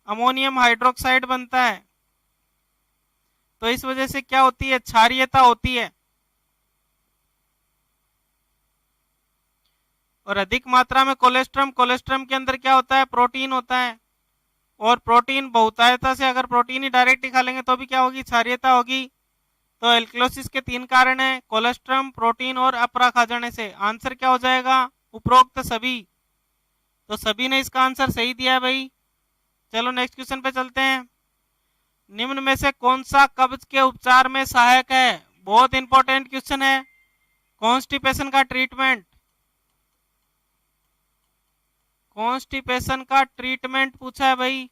Speaker 1: अमोनियम हाइड्रोक्साइड बनता है। तो इस वजह से क्या होती है? क्षारीयता होती है। और अधिक मात्रा में कोलेस्ट्रम, कोलेस्ट्रम के अंदर क्या होता है? प्रोटीन होता है। और प्रोटीन बहुतायता से, अगर प्रोटीन ही डायरेक्ट ही खा लेंगे तो भी क्या होगी? क्षारीयता होगी। तो एल्कलोसिस के 3 कारण है, कोलेस्ट्रम, प्रोटीन और अपरा खा जाने से। आंसर क्या हो जाएगा? उपरोक्त सभी। तो सभी ने इसका आंसर सही दिया है भाई। चलो नेक्स्ट क्वेश्चन पे चलते हैं। निम्न में से कौन सा कब्ज के उपचार में सहायक है? बहुत इंपॉर्टेंट क्वेश्चन है। कॉन्स्टिपेशन का ट्रीटमेंट, कॉन्स्टिपेशन का ट्रीटमेंट पूछा है भाई।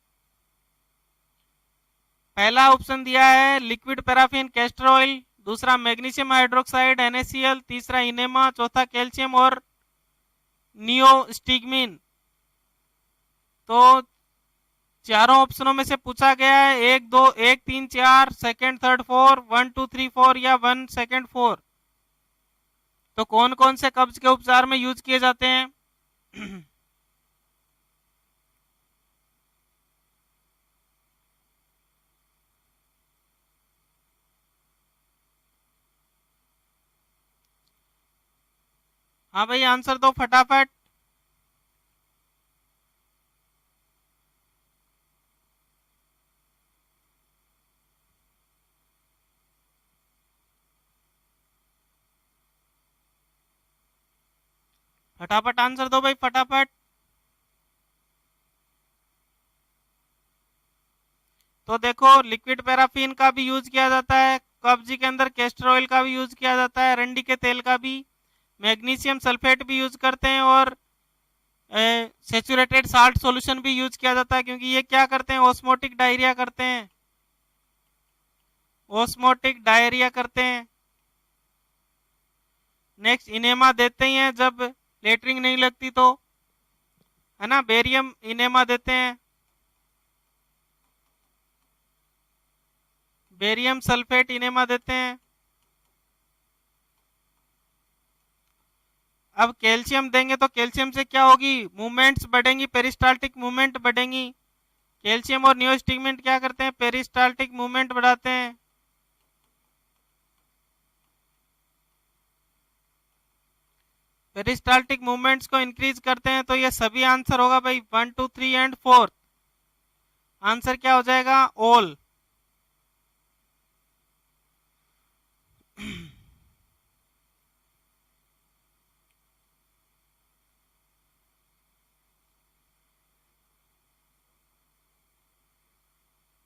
Speaker 1: पहला ऑप्शन दिया है लिक्विड पैराफिन कैस्टर ऑयल, दूसरा मैग्नीशियम हाइड्रोक्साइड NaCl, तीसरा इनेमा, चौथा कैल्शियम और नियोस्टिग्मिन। तो चारों ऑप्शनों में से पूछा गया है 1 2 1 3 4 सेकंड थर्ड 4 1 2 3 4 या 1 सेकंड 4। तो कौन कौन से कब्ज के उपचार में यूज किए जाते हैं? हाँ भाई, आंसर दो फटाफट। फटाफट आंसर दो भाई, फटाफट। तो देखो, लिक्विड पैराफिन का भी यूज किया जाता है, कब्ज के अंदर कैस्टर ऑयल का भी यूज किया जाता है, रंडी के तेल का भी, मैग्नीशियम सल्फेट भी यूज करते हैं, और सेचुरेटेड साल्ट सॉल्यूशन भी यूज किया जाता है, क्योंकि ये क्या करते हैं? ऑस्मोटिक डायरिया करते हैं। ऑस्मोटिक डायरिया करते हैं। नेक्स्ट, इनेमा देते ही हैं जब लेटरिंग नहीं लगती तो, है ना? बेरियम इनेमा देते हैं, बेरियम सल्फेट इनेमा देते हैं। अब कैल्शियम देंगे तो कैल्शियम से क्या होगी? मूवमेंट्स बढ़ेंगी, पेरिस्टाल्टिक मूवमेंट बढ़ेंगी। कैल्शियम और नियोस्टिग्मेंट क्या करते हैं? पेरिस्टाल्टिक मूवमेंट बढ़ाते हैं। पेरिस्टाल्टिक मूवमेंट्स को इंक्रीज करते हैं। तो ये सभी आंसर होगा भाई, 1 2 3 एंड 4। आंसर क्या हो जाएगा? ऑल।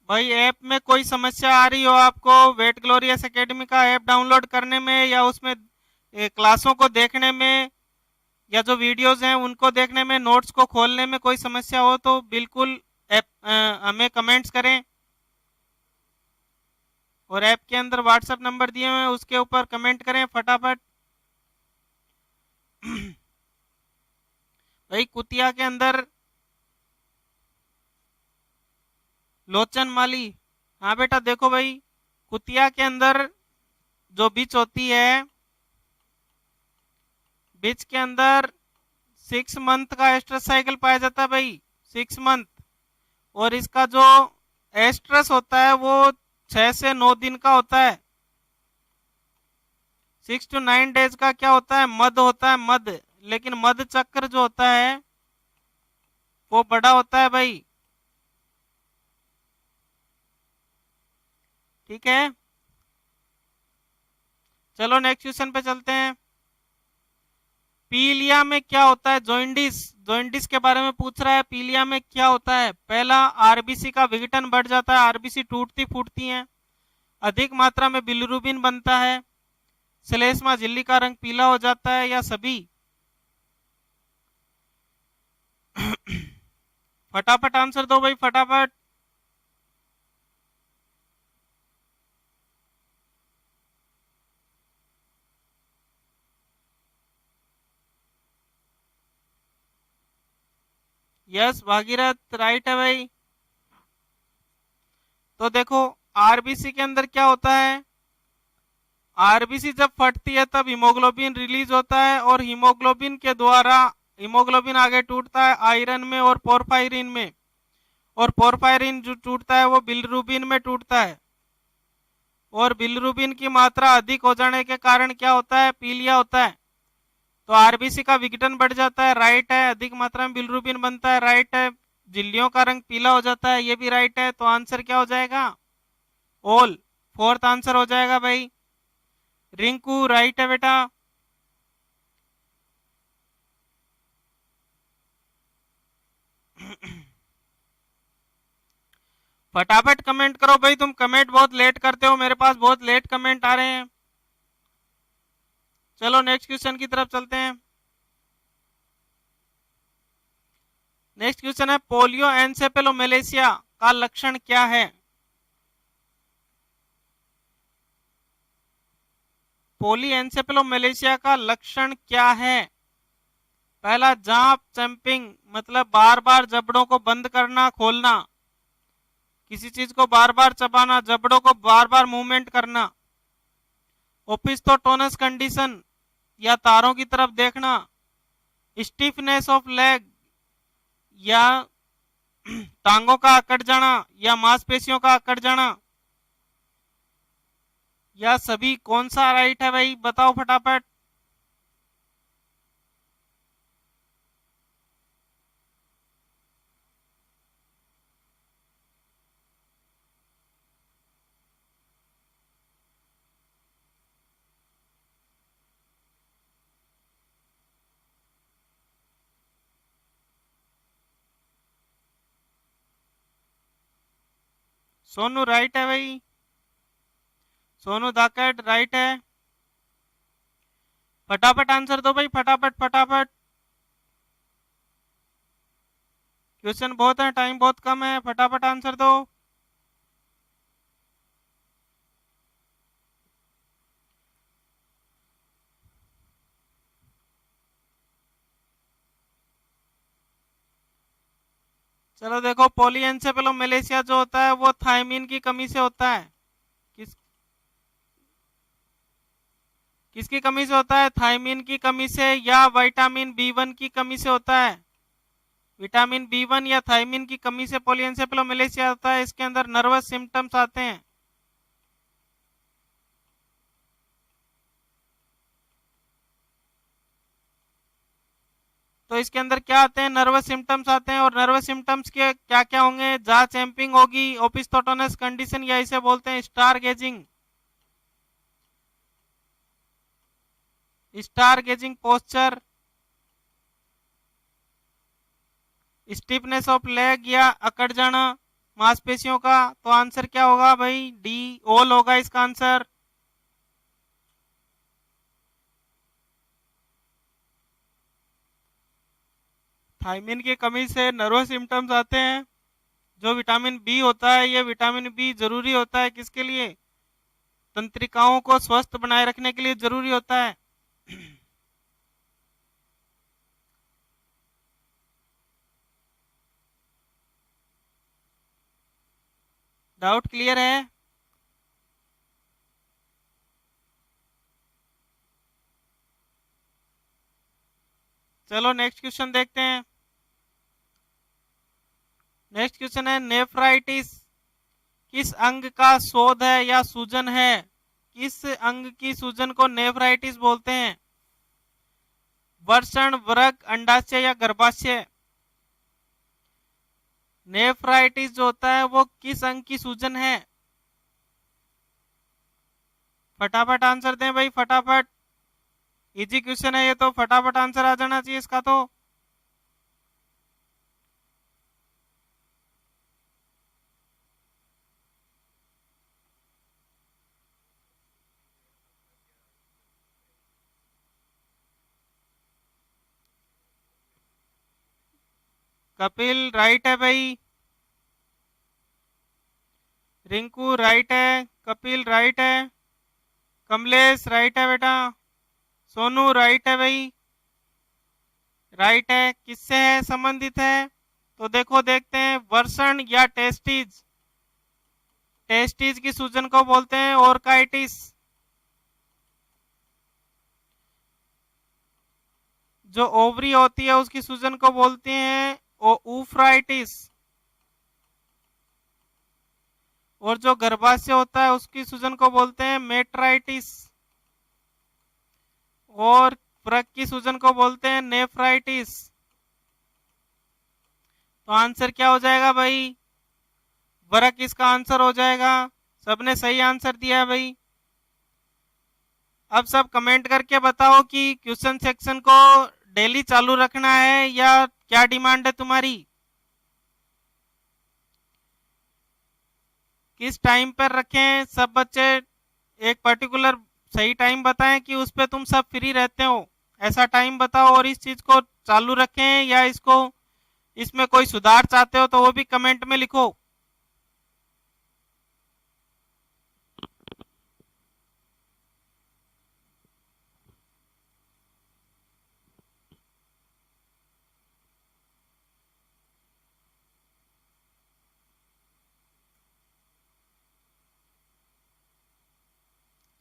Speaker 1: भाई, ऐप में कोई समस्या आ रही हो आपको वेट ग्लोरियस एकेडमी का ऐप डाउनलोड करने में, या उसमें क्लासों को देखने में, या जो वीडियोस हैं उनको देखने में, नोट्स को खोलने में कोई समस्या हो तो बिल्कुल ऐप हमें कमेंट्स करें। और ऐप के अंदर व्हाट्सएप नंबर दिए हुए हैं, उसके ऊपर कमेंट करें फटाफट। भाई, कुतिया के अंदर लोचन माली। हाँ बेटा, देखो भाई, कुतिया के अंदर जो बीच होती है, बीच के अंदर 6 मंथ का एस्ट्रस साइकिल पाया जाता है भाई, 6 मंथ। और इसका जो एस्ट्रस होता है वो 6 से 9 दिन का होता है। 6 to 9 डेज का क्या होता है? मध होता है, मध। लेकिन मध चक्र जो होता है वो बड़ा होता है भाई। ठीक है, चलो नेक्स्ट क्वेश्चन पे चलते हैं। पीलिया में क्या होता है? जॉइंडिस, जॉइंडिस के बारे में पूछ रहा है। पीलिया में क्या होता है? पहला, आरबीसी का विघटन बढ़ जाता है, आरबीसी टूटती फूटती हैं, अधिक मात्रा में बिलिरुबिन बनता है, श्लेष्मा झिल्ली का रंग पीला हो जाता है, या सभी? फटाफट आंसर दो भाई, फटाफट। यस भागीरथ, राइट है भाई। तो देखो, आरबीसी के अंदर क्या होता है? आरबीसी जब फटती है तब हीमोग्लोबिन रिलीज होता है, और हीमोग्लोबिन के द्वारा हीमोग्लोबिन आगे टूटता है आयरन में और पोरफायरिन में, और पोरफायरिन जो टूटता है वो बिलिरुबिन में टूटता है, और बिलिरुबिन की मात्रा अधिक हो जाने के कारण क्या होता है? पीलिया होता है। तो आरबीसी का विघटन बढ़ जाता है, राइट है। अधिक मात्रा में बिलिरुबिन बनता है, राइट है। झिल्लियों का रंग पीला हो जाता है, ये भी राइट है। तो आंसर क्या हो जाएगा? ऑल, फोर्थ आंसर हो जाएगा भाई। रिंकू, राइट है बेटा। फटाफट कमेंट करो भाई, तुम कमेंट बहुत लेट करते हो, मेरे पास बहुत लेट कमेंट आ रहे हैं। चलो नेक्स्ट क्वेश्चन की तरफ चलते हैं। नेक्स्ट क्वेश्चन है, पोलियो एनसेफेलोमैलेशिया का लक्षण क्या है? पोली एनसेफेलोमैलेशिया का लक्षण क्या है? पहला, जांप चैंपिंग, मतलब बार बार जबड़ों को बंद करना खोलना, किसी चीज को बार बार चबाना, जबड़ों को बार बार मूवमेंट करना। ओपिस्थोटोनस कंडीशन, या तारों की तरफ देखना। स्टिफनेस ऑफ लेग, या टांगों का अकड़ जाना, या मांसपेशियों का अकड़ जाना, या सभी? कौन सा राइट है भाई, बताओ फटाफट। सोनू, राइट है भाई। सोनू धाकड़, राइट है। फटाफट आंसर दो भाई, फटाफट फटाफट। क्वेश्चन बहुत है, टाइम बहुत कम है, फटाफट आंसर दो। चलो देखो, पॉलीएन्सेफेलोमैलेशिया जो होता है वो थायमीन की कमी से होता है। किस किसकी कमी से होता है? थायमीन की कमी से, या विटामिन बी1 की कमी से होता है? विटामिन बी1 या थायमीन की कमी से पॉलीएन्सेफेलोमैलेशिया होता है। इसके अंदर नर्वस सिम्टम्स आते हैं। तो इसके अंदर क्या आते हैं? नर्वस सिम्टम्स आते हैं। और नर्वस सिम्टम्स के क्या क्या होंगे? जा चैंपिंग होगी, ओपिस्थोटोनस कंडीशन, या इसे बोलते हैं star gazing, star gazing posture, stiffness of leg, या अकड़ जाना मांसपेशियों का। तो आंसर क्या होगा भाई? डी, ऑल होगा इसका आंसर। थायमीन की कमी से नर्वस सिम्टम्स आते हैं। जो विटामिन बी होता है, ये विटामिन बी जरूरी होता है किसके लिए? तंत्रिकाओं को स्वस्थ बनाए रखने के लिए जरूरी होता है। डाउट क्लियर है? चलो नेक्स्ट क्वेश्चन देखते हैं। नेक्स्ट क्वेश्चन है, नेफ्राइटिस किस अंग का शोध है या सूजन है? किस अंग की सूजन को नेफ्राइटिस बोलते हैं? वर्षण, वृक्क, अंडाशय, या गर्भाशय? नेफ्राइटिस जो होता है वो किस अंग की सूजन है? फटाफट आंसर दें भाई, फटाफट। इजी क्वेश्चन है ये तो, फटाफट आंसर आ जाना चाहिए इसका तो। कपिल राइट है भाई, रिंकू राइट है, कपिल राइट है, कमलेश राइट है बेटा, सोनू राइट है भाई, राइट है। किससे है संबंधित है? तो देखो देखते हैं, वर्षण या टेस्टिज। टेस्टिज की सूजन को बोलते हैं ऑर्काइटिस। जो ओवरी होती है उसकी सूजन को बोलते हैं ऊफ्राइटिस। और जो गर्भाशय होता है उसकी सूजन को बोलते हैं मेट्राइटिस। और व्रक की सूजन को बोलते हैं नेफ्राइटिस। तो आंसर क्या हो जाएगा भाई? व्रक इसका आंसर हो जाएगा। सबने सही आंसर दिया है भाई। अब सब कमेंट करके बताओ कि क्वेश्चन सेक्शन को डेली चालू रखना है या क्या डिमांड है तुम्हारी? किस टाइम पर रखें सब बच्चे? एक पर्टिकुलर सही टाइम बताएं कि उस पर तुम सब फ्री रहते हो, ऐसा टाइम बताओ। और इस चीज को चालू रखें या इसको, इसमें कोई सुधार चाहते हो तो वो भी कमेंट में लिखो।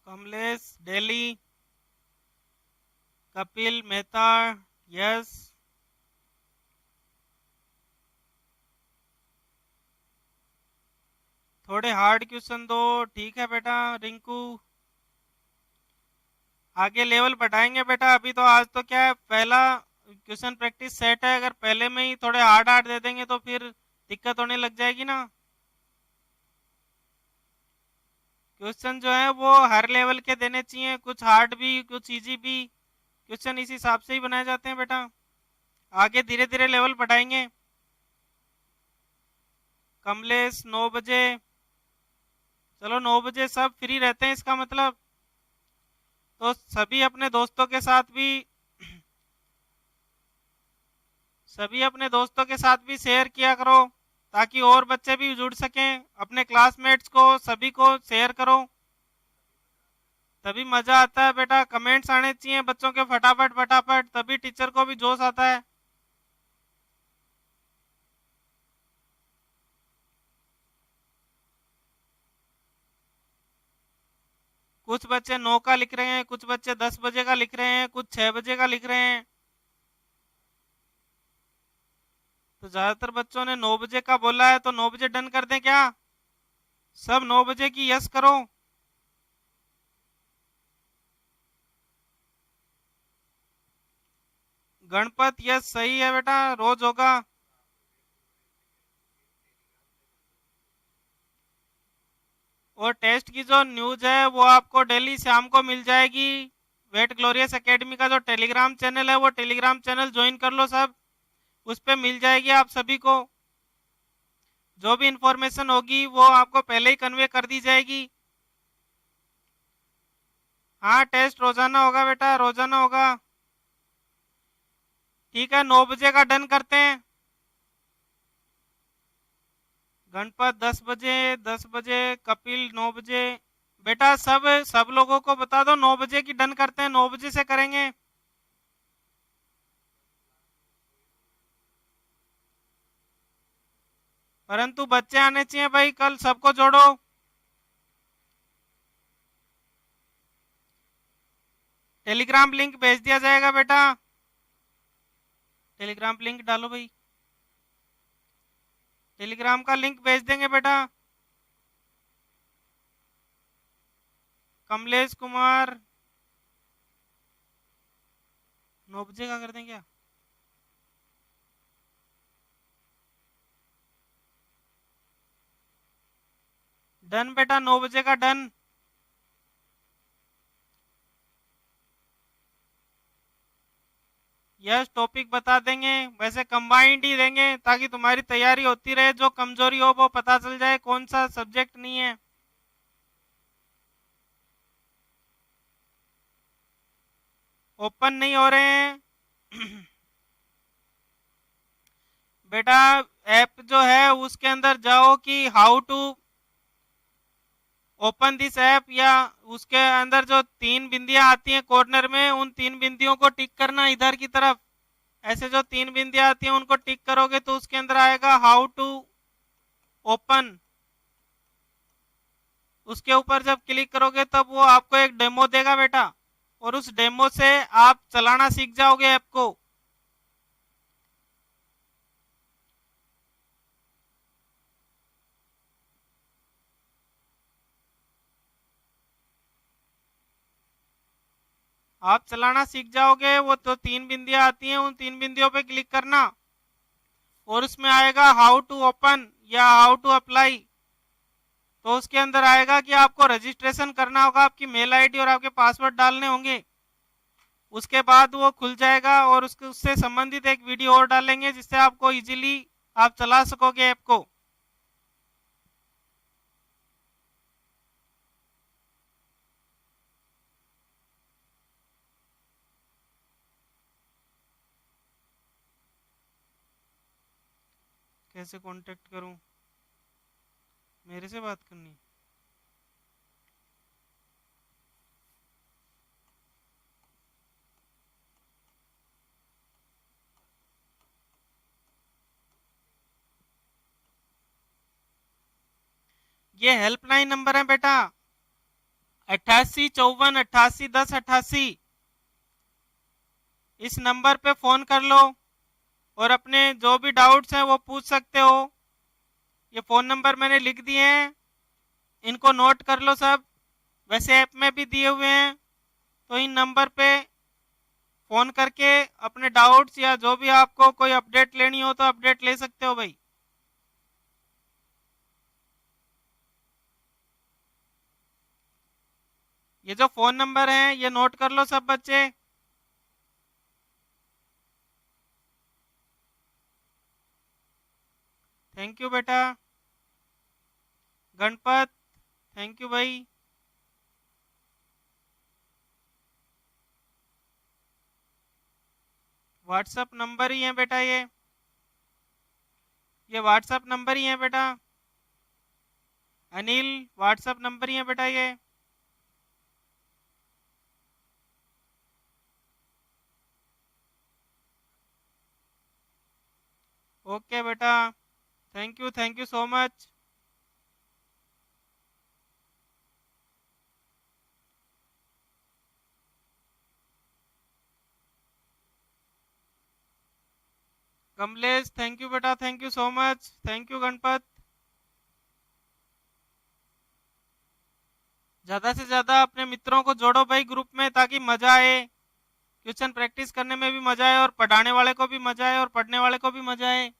Speaker 1: Kamlesh daily, Kapil Mehta yes. थोड़े हार्ड क्वेश्चन दो, ठीक है बेटा रिंकू। आगे लेवल बढ़ाएंगे बेटा। अभी तो आज तो क्या है, पहला क्वेश्चन प्रैक्टिस सेट है। अगर पहले में ही थोड़े हार्ड हार्ड दे देंगे तो फिर दिक्कत होने लग जाएगी ना। क्वेश्चन जो है वो हर लेवल के देने चाहिए, कुछ हार्ड भी कुछ इजी भी। क्वेश्चन इस हिसाब से ही बनाए जाते हैं बेटा। आगे धीरे धीरे लेवल बढ़ाएंगे। कमलेश 9 बजे, चलो 9 बजे सब फ्री रहते हैं इसका मतलब। तो सभी अपने दोस्तों के साथ भी सभी अपने दोस्तों के साथ भी शेयर किया करो ताकि और बच्चे भी जुड़ सकें। अपने क्लासमेट्स को सभी को शेयर करो, तभी मजा आता है बेटा। कमेंट्स आने चाहिए बच्चों के फटाफट फटाफट, तभी टीचर को भी जोश आता है। कुछ बच्चे 9 का लिख रहे हैं, कुछ बच्चे 10 बजे का लिख रहे हैं, कुछ 6 बजे का लिख रहे हैं। तो ज्यादातर बच्चों ने 9 बजे का बोला है, तो 9 बजे डन कर दें क्या? सब 9 बजे की यस करो। गणपत यस सही है बेटा, रोज होगा। और टेस्ट की जो न्यूज है वो आपको डेली शाम को मिल जाएगी। वेट ग्लोरियस एकेडमी का जो टेलीग्राम चैनल है वो टेलीग्राम चैनल ज्वाइन कर लो सब, उस पर मिल जाएगी आप सभी को। जो भी इंफॉर्मेशन होगी वो आपको पहले ही कन्वे कर दी जाएगी। हाँ टेस्ट रोजाना होगा बेटा, रोजाना होगा। ठीक है 9 बजे का डन करते हैं। गणपत 10 बजे, 10 बजे, कपिल 9 बजे। बेटा सब सब लोगों को बता दो 9 बजे की डन करते हैं, 9 बजे से करेंगे। परंतु बच्चे आने चाहिए भाई, कल सबको जोड़ो। टेलीग्राम लिंक भेज दिया जाएगा बेटा, टेलीग्राम लिंक डालो भाई। टेलीग्राम का लिंक भेज देंगे बेटा। कमलेश कुमार 9 बजे का कर दें क्या? डन बेटा, 9 बजे का डन। यस, टॉपिक बता देंगे, वैसे कंबाइंड ही देंगे ताकि तुम्हारी तैयारी होती रहे, जो कमजोरी हो वो पता चल जाए, कौन सा सब्जेक्ट नहीं है। ओपन नहीं हो रहे हैं बेटा, ऐप जो है उसके अंदर जाओ कि how to open this app, या उसके अंदर जो 3 बिंदियां आती हैं कॉर्नर में, उन 3 बिंदियों को टिक करना इधर की तरफ। ऐसे जो 3 बिंदियां आती हैं उनको टिक करोगे तो उसके अंदर आएगा हाउ टू ओपन। उसके ऊपर जब क्लिक करोगे तब वो आपको एक डेमो देगा बेटा, और उस डेमो से आप चलाना सीख जाओगे ऐप को। आप चलाना सीख जाओगे। वो तो 3 बिंदियां आती हैं, उन 3 बिंदियों पे क्लिक करना और उसमें आएगा हाउ टू ओपन या हाउ टू अप्लाई। तो उसके अंदर आएगा कि आपको रजिस्ट्रेशन करना होगा, आपकी मेल आईडी और आपके पासवर्ड डालने होंगे। उसके बाद वो खुल जाएगा और उससे संबंधित एक वीडियो और डालेंगे जिससे आपको इजीली आप चला सकोगे ऐप को। कैसे कांटेक्ट करूं? मेरे से बात करनी? ये हेल्पलाइन नंबर है बेटा, 8854881088। इस नंबर पे फोन कर लो और अपने जो भी डाउट्स हैं वो पूछ सकते हो। ये फोन नंबर मैंने लिख दिए हैं, इनको नोट कर लो सब, वैसे ऐप में भी दिए हुए हैं। तो इन नंबर पे फोन करके अपने डाउट्स या जो भी आपको कोई अपडेट लेनी हो तो अपडेट ले सकते हो भाई। ये जो फोन नंबर है ये नोट कर लो सब बच्चे। थैंक यू बेटा। गणपत, थैंक यू भाई। व्हाट्सएप नंबर ही है बेटा ये व्हाट्सएप नंबर ही है बेटा। अनिल, व्हाट्सएप नंबर ही है बेटा ये। ओके बेटा, thank you so much. Kamlesh, thank you बेटा, thank you so much. Thank you Ganpat. ज्यादा से ज्यादा अपने मित्रों को जोड़ो भाई ग्रुप में ताकि मजा आए, क्वेश्चन प्रैक्टिस करने में भी मजा आए और पढ़ाने वाले को भी मजा आए और पढ़ने वाले को भी मजा आए।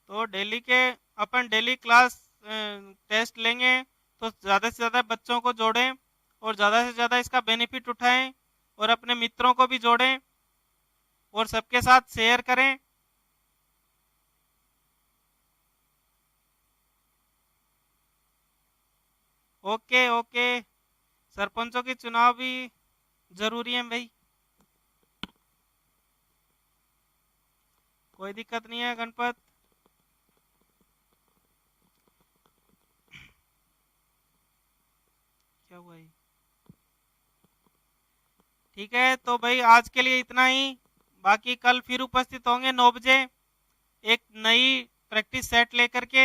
Speaker 1: तो डेली के अपन डेली क्लास टेस्ट लेंगे, तो ज़्यादा से ज़्यादा बच्चों को जोड़ें और ज़्यादा से ज़्यादा इसका बेनिफिट उठाएं और अपने मित्रों को भी जोड़ें और सबके साथ शेयर करें। ओके ओके, सरपंचों के चुनाव भी जरूरी है भाई, कोई दिक्कत नहीं है गणपत। क्या हुआ ये? ठीक है तो भाई आज के लिए इतना ही, बाकी कल फिर उपस्थित होंगे 9 बजे एक नई प्रैक्टिस सेट लेकर के।